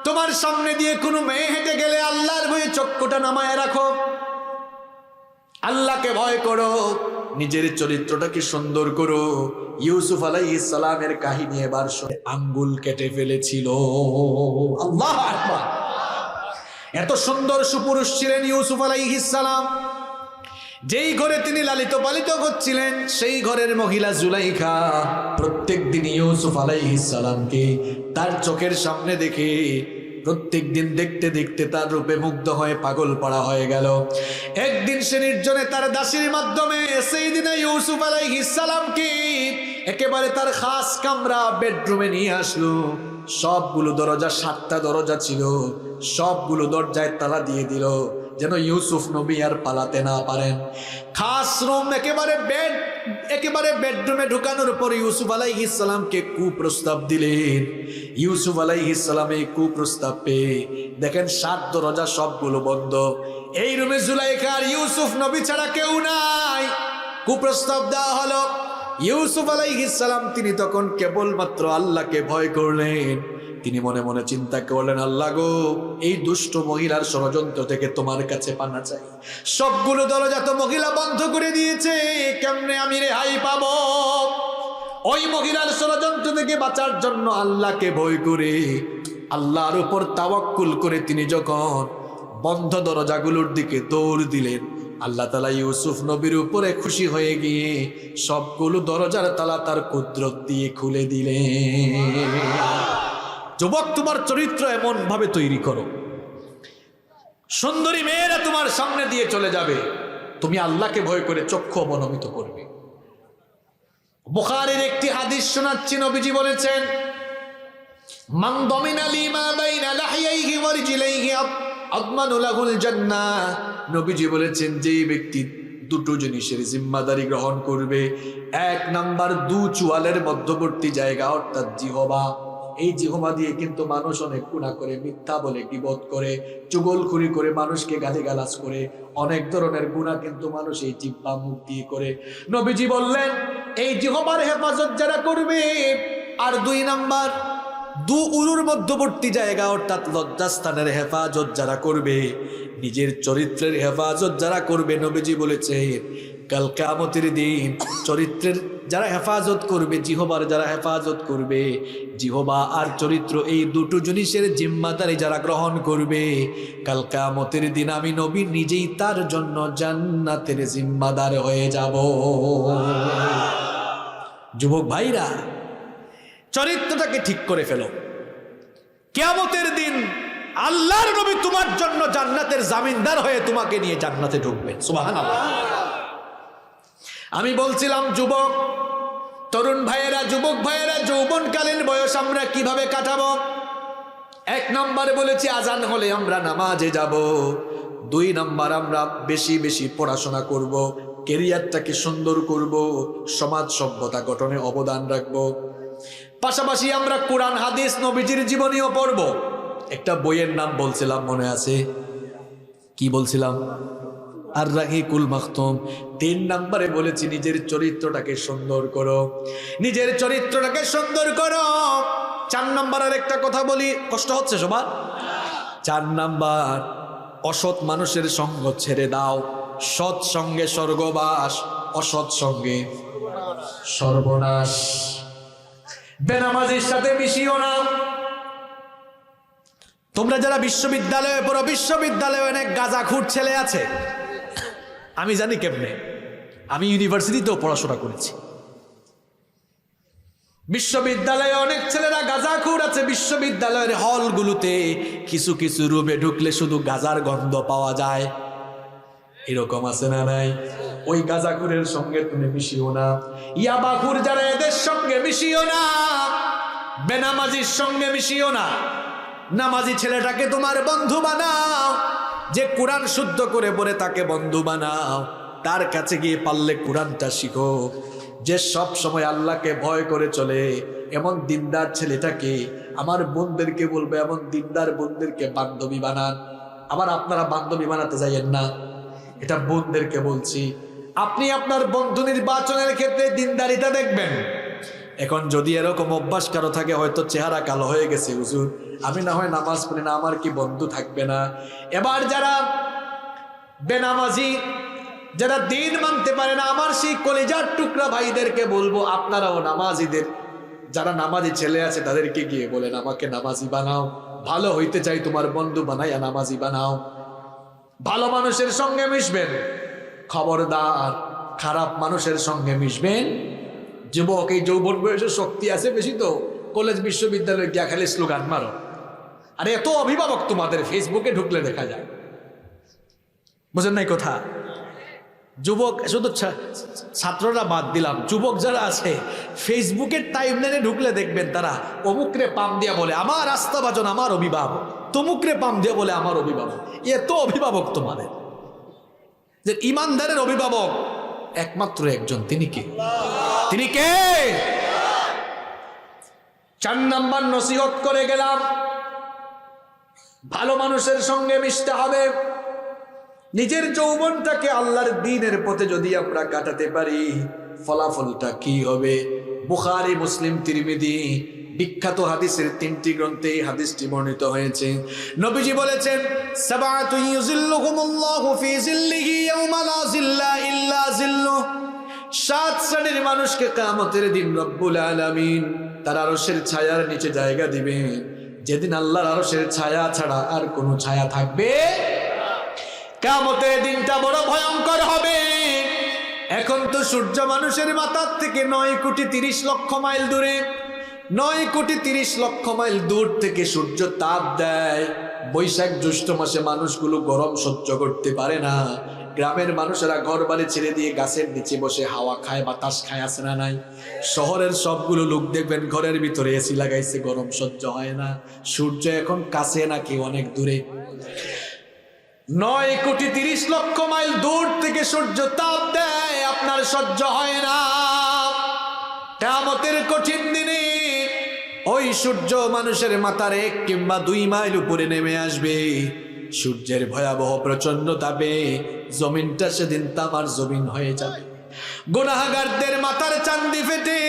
তোমার সামনে দিয়ে কোনো মেয়ে হেঁটে গেলে আল্লাহর ভয়ে চক্ষুটা নামায় রাখো, আল্লাহকে ভয় করো, নিজের চরিত্রটাকে সুন্দর করো। ইউসুফ আলাইহিস সালামের কাহিনী এবার আঙ্গুল কেটে ফেলেছিল। আল্লাহু আকবার। এত সুন্দর সুপুরুষ ছিলেন ইউসুফ আলাইহিস সালাম। যেই ঘরে তিনি লালিত পালিত করছিলেন সেই ঘরের মহিলা জুলাইখা প্রত্যেক দিন ইউসুফ আলাইহিস সালামকে তার চোখের সামনে দেখে প্রত্যেক দিন দেখতে দেখতে তার রূপে মুগ্ধ হয়ে পাগল পড়া হয়ে গেল। একদিন সে নির্জনে তার দাসীর মাধ্যমে সেই দিনে ইউসুফ আলাইহিস সালামকে একেবারে তার খাস কামরা বেডরুমে নিয়ে আসলো। সবগুলো দরজা, 7টা দরজা ছিল, সবগুলো দরজায় তালা দিয়ে দিল যেন ইউসুফ নবী আর পালাতে না পারেন। খাস রুম একেবারে বেডরুমে ঢুকানোর পর ইউসুফ আলাইহিস সালামকে কুপ্রস্তাব দিলেন। ইউসুফ আলাইহিস সালাম এই কুপ্রস্তাব পেয়ে দেখেন 7 দরজা সবগুলো বন্ধ। এই রুমে জুলাইখা আর ইউসুফ নবী ছাড়া কেউ নাই। কুপ্রস্তাব দেওয়া হলো। ইউসুফ আলাইহিস সালাম তিনি তখন কেবলমাত্র আল্লাহকে ভয় করলেন। তিনি মনে মনে চিন্তা করলেন, আল্লাহ গো, এই দুষ্ট মহিলার ষড়যন্ত্র থেকে তোমার কাছে পানা চাই। সবগুলো দরজা তো মহিলা বন্ধ করে দিয়েছে, কেমনে আমি রেহাই পাবো? ওই মহিলার ষড়যন্ত্র থেকে বাঁচার জন্য আল্লাহকে ভয় করে, আল্লাহর উপর তাওয়াক্কুল করে তিনি যখন বন্ধ দরজাগুলোর দিকে দৌড় দিলেন, আল্লাহ তাআলা ইউসুফ নবীর উপরে খুশি হয়ে গিয়ে সবগুলো দরজার তালা তার কুদরত দিয়ে খুলে দিলেন। যুবক, তোমার চরিত্র এমন ভাবে তৈরি করো, সুন্দরী মেয়েরা তোমার সামনে দিয়ে চলে যাবে, তুমি আল্লাহকে ভয় করে চক্ষু অবনমিত করবে। বুখারীর একটি হাদিস শোনাচ্ছি, নবীজি বলেছেন, মান দামিনা লিমা বাইনা লাহিয়াইহি ওয়া রিজলাইহি আদমানু লাহুল জান্নাহ। নবীজি বলেছেন, যেই ব্যক্তি দুটো জিনিসের জিম্মাদারি গ্রহণ করবে, 1 নাম্বার 2 চুয়ালের মধ্যবর্তী জায়গা অর্থাৎ জিহবা। এই জিহবা দিয়ে কিন্তু মানুষ অনেক গুনাহ করে, মিথ্যা বলে, গীবত করে, চুগলখুরি করে, মানুষকে গালিগালাজ করে, অনেক ধরনের গুনাহ কিন্তু মানুষ এই জিহ্বা মুখ দিয়ে করে। নবীজি বললেন, এই জিহবার হেফাজত যারা করবে, আর 2 নাম্বার 2 উরুর মধ্যবর্তী জায়গা অর্থাৎ লজ্জাস্থানের হেফাজত যারা করবে, নিজের চরিত্রের হেফাজত যারা করবে, নবীজি বলেছে কাল কিয়ামতের দিন চরিত্রের যারা হেফাজত করবে, জিহবার যারা হেফাজত করবে, জিহবা আর চরিত্র এই দুটো জিনিসের জিম্মাদারি যারা গ্রহণ করবে, কাল কিয়ামতের দিন আমি নবী নিজেই তার জন্য জান্নাতের জিম্মাদার হয়ে যাব। যুবক ভাইরা, চরিত্রটাকে ঠিক করে ফেলো। কিয়ামতের দিন আল্লাহর নবী তোমার জন্য জান্নাতের জামিনদার হয়ে তোমাকে নিয়ে জান্নাতে ঢুকবেন। সুবহানাল্লাহ। আমি বলছিলাম যুবক, তরুণ ভাইয়েরা, যুবক ভাইয়েরা, যৌবনকালীন বয়স আমরা কিভাবে কাটাবো? 1 নম্বরে বলেছি আজান হলে আমরা নামাজে যাব। 2 নম্বর আমরা বেশি বেশি পড়াশোনা করব, ক্যারিয়ারটাকে সুন্দর করব, সমাজ সভ্যতা গঠনে অবদান রাখব। পাশাপাশি আমরা কোরআন হাদিস নবীজির জীবনীও পড়ব। একটা বইয়ের নাম বলছিলাম, মনে আছে? কি বলছিলাম? আর রাহিকুল মাখতুম। 3 নম্বরে বলেছি নিজের চরিত্রটাকে সুন্দর করো, নিজের চরিত্রটাকে সুন্দর করো। 4 নম্বরের একটা কথা বলি, কষ্ট হচ্ছে সবার? 4 নাম্বার, অসৎ মানুষের সঙ্গ ছেড়ে দাও। সৎ সঙ্গে স্বর্গবাস, অসৎ সঙ্গে সর্বনাশ। বেনামাজির সাথে মিশিও না। তোমরা যারা বিশ্ববিদ্যালয়ে পড়ো, বিশ্ববিদ্যালয়ে অনেক গাঁজাখুর ছেলে আছে। আমি জানি কেমনে, আমি ইউনিভার্সিটিতেও পড়াশোনা করেছি। বিশ্ববিদ্যালয়ে অনেক ছেলেরা গাঁজাখুর আছে। বিশ্ববিদ্যালয়ের হলগুলোতে কিছু কিছু রুমে ঢুকলে শুধু গাঁজার গন্ধ পাওয়া যায়। এরকম আছে না নাই? ওই গাঁজাখুরের সঙ্গে তুমি মিশিও না। ইয়াবাখুর যারা, এদের সঙ্গে মিশিও না। বেনামাজির সঙ্গে মিশিও না। নামাজি ছেলেটাকে তোমার বন্ধু বানাও। যে কোরআন শুদ্ধ করে পড়ে তাকে বন্ধু বানাও। তার কাছে গিয়ে পারলে কোরআনটা শিখো। যে সব সময় আল্লাহকে ভয় করে চলে, এমন দিনদার ছেলেটাকে আমার বোনদেরকে বলবে, এমন দিনদার বোনদেরকে বান্ধবী বানান। আবার আপনারা বান্ধবী বানাতে যাইয়েন না, এটা বোনদেরকে বলছি। আপনি আপনার বন্ধু নির্বাচনের ক্ষেত্রে দিনদারিতা দেখবেন। এখন যদি এরকম অভ্যাস কারো থাকে, হয়তো চেহারা কালো হয়ে গেছে, হুজুর আমি না হয় নামাজ পড়ি না, আমার কি বন্ধু থাকবে না? এবার যারা বেনামাজি, যারা দিন মানতে পারে না, আমার সেই কলিজার টুকরা ভাইদেরকে বলবো, আপনারাও নামাজিদের, যারা নামাজি ছেলে আছে তাদেরকে গিয়ে বলেন, আমাকে নামাজি বানাও। ভালো হইতে চাই, তোমার বন্ধু বানাইয়া নামাজি বানাও। ভালো মানুষের সঙ্গে মিশবেন, খবরদার খারাপ মানুষের সঙ্গে মিশবেন। যুবক, এই যৌবন বয়সে শক্তি আছে বেশি, তো কলেজ বিশ্ববিদ্যালয়ে গিয়া খালি স্লোগান মারো। আরে এত অভিভাবক তোমাদের, ফেসবুকে ঢুকলে দেখা যায়। বুঝেন নাই কথা? যুবক, শুধু ছাত্ররা বাদ দিলাম, যুবক যারা আছে ফেসবুকের টাইমলাইনে ঢুকলে দেখবেন তারা অমুকরে পাম দিয়া বলে আমার আস্থাভাজন, আমার অভিভাবক, তমুকরে পাম দিয়া বলে আমার অভিভাবক। এত অভিভাবক তোমাদের। যে ইমানদারের অভিভাবক একমাত্র একজন, তিনি কে? তিনি কে? 4 নাম্বার নসিহত করে গেলাম, ভালো মানুষের সঙ্গে মিশতে হবে। নিজের যৌবনটাকে আল্লাহর দ্বীনের পথে যদি আমরা কাটাতে পারি, ফলাফলটা কি হবে? বুখারী, মুসলিম, তিরমিজি বিখ্যাত হাদিসের 3টি গ্রন্থে এই হাদিসটি বর্ণিত হয়েছে। নবীজি বলেছেন, সাবাতু ইউযিল্লুহুমুল্লাহু ফি জিল্লিহি ইয়াওমা লা জিল্লা ইল্লা জিল্লুহ। 7 শ্রেণীর মানুষকে কিয়ামতের দিন রব্বুল আলামিন তার আরশের ছায়ার নিচে জায়গা দিবেন, যেদিন আল্লাহর আরশের ছায়া ছাড়া আর কোনো ছায়া থাকবে। কিয়ামতের দিনটা বড় ভয়ঙ্কর হবে। এখন তো সূর্য মানুষের মাথার থেকে 9 কোটি 30 লক্ষ মাইল দূরে, 9 কোটি 30 লক্ষ মাইল দূর থেকে সূর্য তাপ দেয়। বৈশাখ জ্যৈষ্ঠ মাসে মানুষগুলো গরম সহ্য করতে পারে না। গ্রামের মানুষেরা ঘর বাড়ি ছেড়ে দিয়ে গাছের নিচে বসে হাওয়া খায়, বাতাস খায়, আছে না নাই? শহরের সবগুলো লোক দেখবেন ঘরের ভিতরে এসি লাগাইছে, গরম সহ্য হয় না। সূর্য এখন কাছে নাকি অনেক দূরে? 9 কোটি 30 লক্ষ মাইল দূর থেকে সূর্য তাপ দেয়, আপনার সহ্য হয় না। কিয়ামতের কঠিন দিনে ওই সূর্য মানুষের মাথার 1 কিংবা 2 মাইল উপরে নেমে আসবে। সূর্যের ভয়াবহ প্রচন্ড তাপে জমিনটা সেদিন তামার জমিন হয়ে যাবে। গুনাহগারদের মাথার চান্দি ফেটে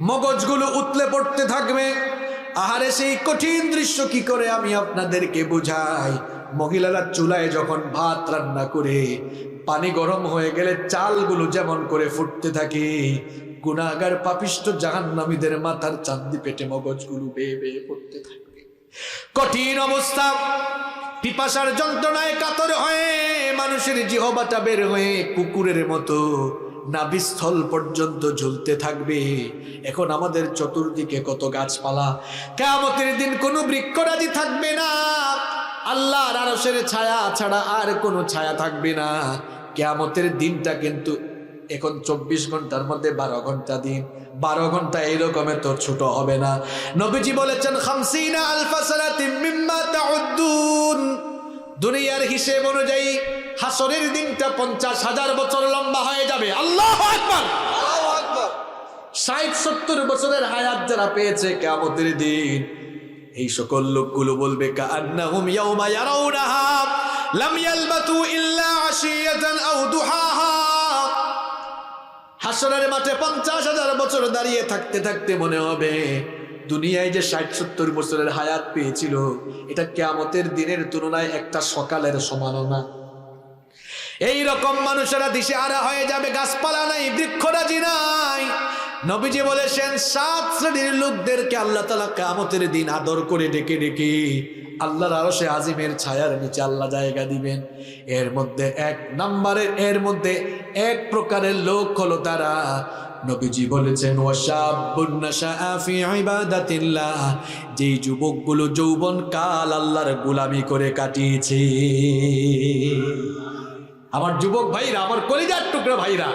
মগজগুলো উতলে পড়তে থাকবে। আহারে, সেই কঠিন দৃশ্য কি করে আমি আপনাদেরকে বুঝাই। মহিলারা চুলায় যখন ভাত রান্না করে পানি গরম হয়ে গেলে চালগুলো যেমন করে ফুটতে থাকে, গুনাহগার পাপিষ্ঠ জাহান্নামীদের মাথার চান্দি পেটে মগজগুলো বেয়ে বেয়ে পড়তে থাকবে। কঠিন অবস্থা। পিপাসার যন্ত্রণায় কাতর হয়ে মানুষের জিহবাটা বের হয়ে কুকুরের মতো নাভিস্থল পর্যন্ত ঝুলতে থাকবে। এখন আমাদের চতুর্দিকে কত গাছপালা। কিয়ামতের দিন কোনো বৃক্ষরাজি থাকবে না। আল্লাহর আরশের ছায়া ছাড়া আর কোনো ছায়া থাকবে না। কিয়ামতের দিনটা কিন্তু এখন 24 ঘন্টার মধ্যে 12 ঘন্টা দিন। 12 ঘন্টা এইরকমের তো ছোট হবে না। নবীজি বলেছেন, 50 আলফা সানাতিন মিম্মা তাউদ্দুন। দুনিয়ার হিসেব অনুযায়ী হাসরের দিনটা 50,000 বছর লম্বা হয়ে যাবে। আল্লাহু আকবার, আল্লাহু আকবার। 60-70 বছরের হায়াত যারা পেয়েছে, কিয়ামতের দিন এই সকল লোকগুলো বলবে, কাআন্নাহুম ইয়াওমা ইয়ারাউনাহা লাম ইয়ালবাতু ইল্লা আশিয়াতান আও দুহাহা। হাসরের মাঠে 50,000 বছর দাঁড়িয়ে থাকতে থাকতে মনে হবে দুনিয়ায় যে 60-70 বছরের হায়াত পেয়েছিল, এটা কিয়ামতের দিনের তুলনায় একটা সকালের সমানও না। এইরকম মানুষেরা দিশেহারা হয়ে যাবে। গাছপালা নাই, বৃক্ষরাজি নাই। নবীজি বলেছেন, 7 শ্রেণীর লোকদেরকে আল্লাহ তাআলা কিয়ামতের দিন আদর করে ডেকে ডেকে আল্লাহর আরশে আজিমের ছায়ার নিচে আল্লাহ জায়গা দিবেন। এর মধ্যে 1 নম্বরের, এর মধ্যে 1 প্রকারের লোক হলো তারা নবীজি বলেছেন ওয়াশাবুন নাশাআ ফি ইবাদাতিল্লাহ, যেই যুবকগুলো যৌবন কাল আল্লাহর গোলামি করে কাটিয়েছে। আমার যুবক ভাইরা, আমার কলিজার টুকরা ভাইরা,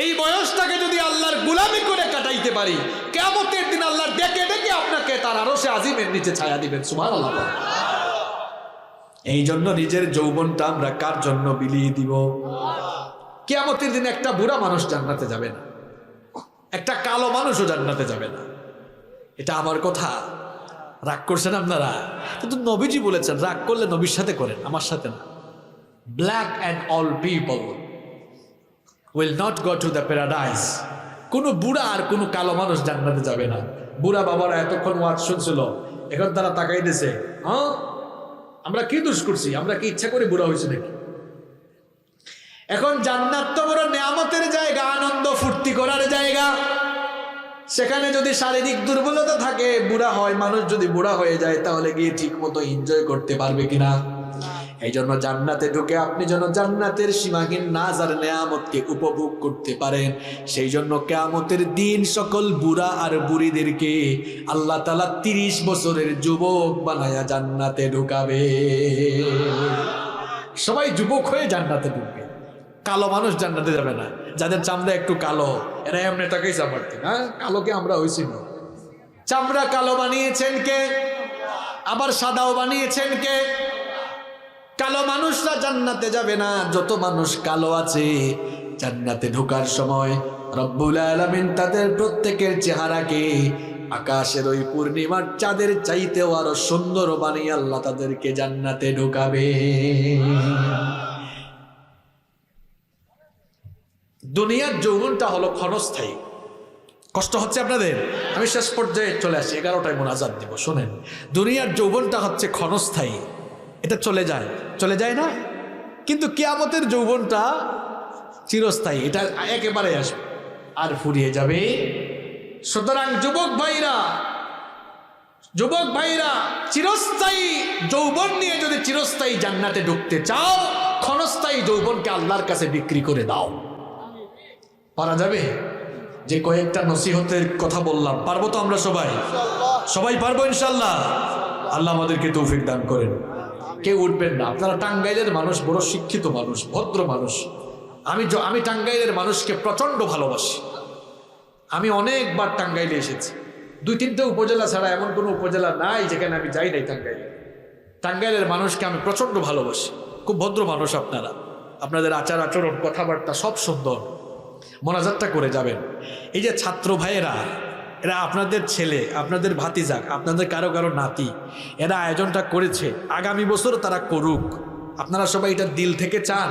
এই বয়সটাকে যদি আল্লাহর গোলামি করে কাটাইতে পারি, কিয়ামতের দিন আল্লাহ ডেকে ডেকে আপনাকে তার আরশে আজিমের নিচে ছায়া দিবেন। সুবহানাল্লাহ। এই জন্য নিজের যৌবনটা আমরা কার জন্য বিলিয়ে দিব? কিয়ামতের দিন একটা বুড়া মানুষ জান্নাতে যাবে না, একটা কালো মানুষও জান্নাতে যাবে না। এটা আমার কথা, রাগ করছেন আপনারা? কিন্তু নবীজি বলেছেন রাগ করলে নবীর সাথে করেন, আমার সাথে না। Black and all people will not go to the paradise. কোনো বুড়া আর কোনো কালো মানুষ জান্নাতে যাবে না। বুড়া বাবারা এতক্ষণ ওয়াজ শুনছিল, এখন তারা তাকাই দিছে, হ্যাঁ আমরা কি দোষ করছি? আমরা কি ইচ্ছা করে বুড়া হয়েছে নাকি? এখন জান্নাত তো বড় নেয়ামতের জায়গা, আনন্দ ফুর্তি করার জায়গা। সেখানে যদি শারীরিক দুর্বলতা থাকে, বুড়া হয় মানুষ, যদি বুড়া হয়ে যায় তাহলে গিয়ে ঠিক মতো এনজয় করতে পারবে কিনা? এই জন্য জান্নাতে ঢুকে আপনি যেন জান্নাতের সীমাহীন নাজ আর নেয়ামতকে উপভোগ করতে পারেন, সেই জন্য কিয়ামতের দিন সকল বুড়া আর বুড়িদেরকে আল্লাহ তাআলা 30 বছরের যুবক বানায়া জান্নাতে ঢুকাবে। সবাই যুবক হয়ে জান্নাতে ঢুকবে, কালো মানুষ জান্নাতে যাবে না। যাদের চামড়া একটু কালো, এরা এমনি টাকাই চাপারতেন। হ্যাঁ, কালোকে আমরা হয়েছি না। চামড়া কালো বানিয়েছেন কে? আবার সাদাও বানিয়েছেন কে? কালো মানুষরা জান্নাতে যাবে না। যত মানুষ কালো আছে জান্নাতে ঢোকার সময় রব্বুল আলামিন তাদের প্রত্যেকের চেহারাকে আকাশের ওই পূর্ণিমার চাঁদের চাইতেও আরো সুন্দর বানিয়ে আল্লাহ তাদেরকে জান্নাতে ঢোকাবে। দুনিয়ার যৌবনটা হলো ক্ষণস্থায়ী। কষ্ট হচ্ছে আপনাদের? আমি শেষ পর্যায়ে চলে আসি, 11টায় মোনাজাত দিব। শোনেন, দুনিয়ার যৌবনটা হচ্ছে ক্ষণস্থায়ী, এটা চলে যায়, চলে যায় না? কিন্তু কিয়ামতের যৌবনটা চিরস্থায়ী, এটা একেবারে আসবে আর ফুরিয়ে যাবে। সুতরাং যুবক ভাইরা, চিরস্থায়ী যৌবন নিয়ে যদি চিরস্থায়ী জান্নাতে ঢুকতে চাও, ক্ষণস্থায়ী যৌবনকে আল্লাহর কাছে বিক্রি করে দাও। পারা যাবে? যে কয়েকটা নসিহতের কথা বললাম, পারবো তো আমরা? সবাই পারবো ইনশাল্লাহ। আল্লাহ আমাদেরকে তৌফিক দান করেন। কেউ উঠবেন না। আপনারা টাঙ্গাইলের মানুষ, বড় শিক্ষিত মানুষ, ভদ্র মানুষ। আমি টাঙ্গাইলের মানুষকে প্রচন্ড ভালোবাসি। আমি অনেকবার টাঙ্গাইলে এসেছি। 2-3টে উপজেলা ছাড়া এমন কোনো উপজেলা নাই যেখানে আমি যাই নাই। টাঙ্গাইলের মানুষকে আমি প্রচন্ড ভালোবাসি। খুব ভদ্র মানুষ আপনারা, আপনাদের আচার আচরণ, কথাবার্তা সব সুন্দর। মোনাজাতটা করে যাবেন। এই যে ছাত্র ভাইয়েরা, এরা আপনাদের ছেলে, আপনাদের ভাতিজা, আপনাদের কারো কারো নাতি, এরা আয়োজনটা করেছে। আগামী বছর তারা করুক। আপনারা সবাই এটা দিল থেকে চান?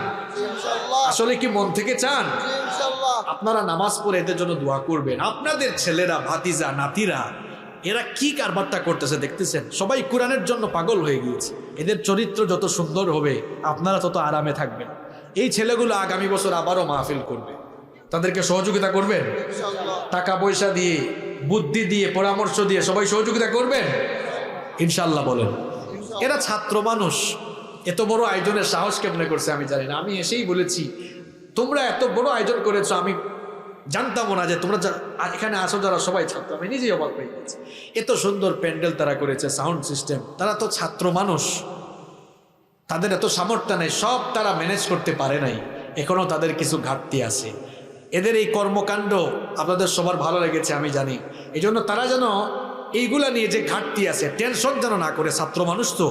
আসলে কি মন থেকে চান? আপনারা নামাজ পড়ে এদের জন্য দোয়া করবেন। আপনাদের ছেলেরা, ভাতিজা, নাতিরা এরা কি কারবারটা করতেছে দেখতেছেন? সবাই কোরআনের জন্য পাগল হয়ে গিয়েছে। এদের চরিত্র যত সুন্দর হবে আপনারা তত আরামে থাকবেন। এই ছেলেগুলো আগামী বছর আবারও মাহফিল করবে। তাদেরকে সহযোগিতা করবেন, টাকা পয়সা দিয়ে, বুদ্ধি দিয়ে, পরামর্শ দিয়ে সবাই সহযোগিতা করবেন ইনশাল্লাহ। বলেন, এরা ছাত্র মানুষ, এত বড় আয়োজনের সাহস কেমনে করছে আমি জানি না। আমি এসেই বলেছি, তোমরা এত বড় আয়োজন করেছো, আমি জানতামও না যে তোমরা এখানে আসো যারা সবাই ছাত্র। আমি নিজেই অবাক হয়ে গেছি। এত সুন্দর প্যান্ডেল তারা করেছে, সাউন্ড সিস্টেম। তারা তো ছাত্র মানুষ, তাদের এত সামর্থ্য নেই, সব তারা ম্যানেজ করতে পারে নাই। এখনো তাদের কিছু ঘাটতি আছে। এদের এই কর্মকাণ্ড আপনাদের সবার ভালো লেগেছে আমি জানি। এই জন্য তারা যেন এইগুলা নিয়ে যে ঘাটতি আছে টেনশন যেন না করে, ছাত্র মানুষ তো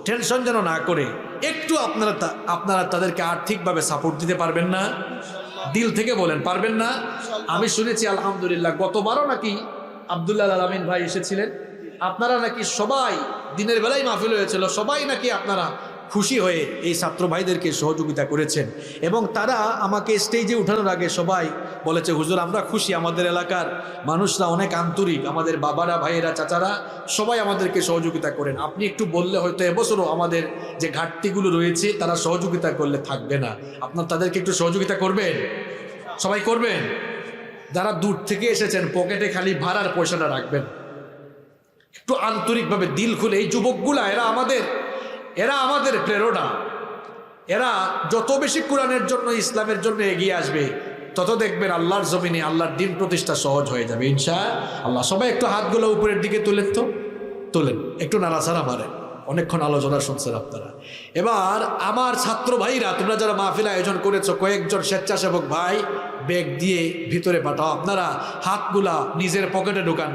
টেনশন যেন না করে, একটু আপনারা তাদেরকে আর্থিকভাবে সাপোর্ট দিতে পারবেন না? দিল থেকে বলেন, পারবেন না? আমি শুনেছি আলহামদুলিল্লাহ গতবারও নাকি আব্দুল্লাহ আলামিন ভাই এসেছিলেন। আপনারা নাকি সবাই দিনের বেলায় মাহফিল হয়েছিল, সবাই নাকি আপনারা খুশি হয়ে এই ছাত্র ভাইদেরকে সহযোগিতা করেছেন। এবং তারা আমাকে স্টেজে উঠানোর আগে সবাই বলেছে, হুজুর আমরা খুশি, আমাদের এলাকার মানুষরা অনেক আন্তরিক, আমাদের বাবারা, ভাইয়েরা, চাচারা সবাই আমাদেরকে সহযোগিতা করেন। আপনি একটু বললে হয়তো এবছরও আমাদের যে ঘাটতিগুলো রয়েছে তারা সহযোগিতা করলে থাকবে না। আপনার তাদেরকে একটু সহযোগিতা করবেন? সবাই করবেন? যারা দূর থেকে এসেছেন পকেটে খালি ভাড়ার পয়সাটা রাখবেন, একটু আন্তরিকভাবে দিল খুলে। এই যুবকগুলা এরা আমাদের প্রেরণা। এরা যত বেশি কোরআনের জন্য, ইসলামের জন্য এগিয়ে আসবে তত দেখবেন আল্লাহর জমিনে আল্লাহর দিন প্রতিষ্ঠা সহজ হয়ে যাবে ইনশাআল্লাহ। সবাই একটু হাতগুলো উপরের দিকে তুলেন, তো তোলেন, একটু নাড়াচাড়া মারেন। অনেকক্ষণ আলোচনা শুনছেন আপনারা। এবার আমার ছাত্র ভাইরা, তোমরা যারা মাহফিল আয়োজন করেছো, কয়েকজন স্বেচ্ছাসেবক ভাই ব্যাগ দিয়ে ভিতরে পাঠাও। আপনারা হাতগুলা নিজের পকেটে ঢোকান।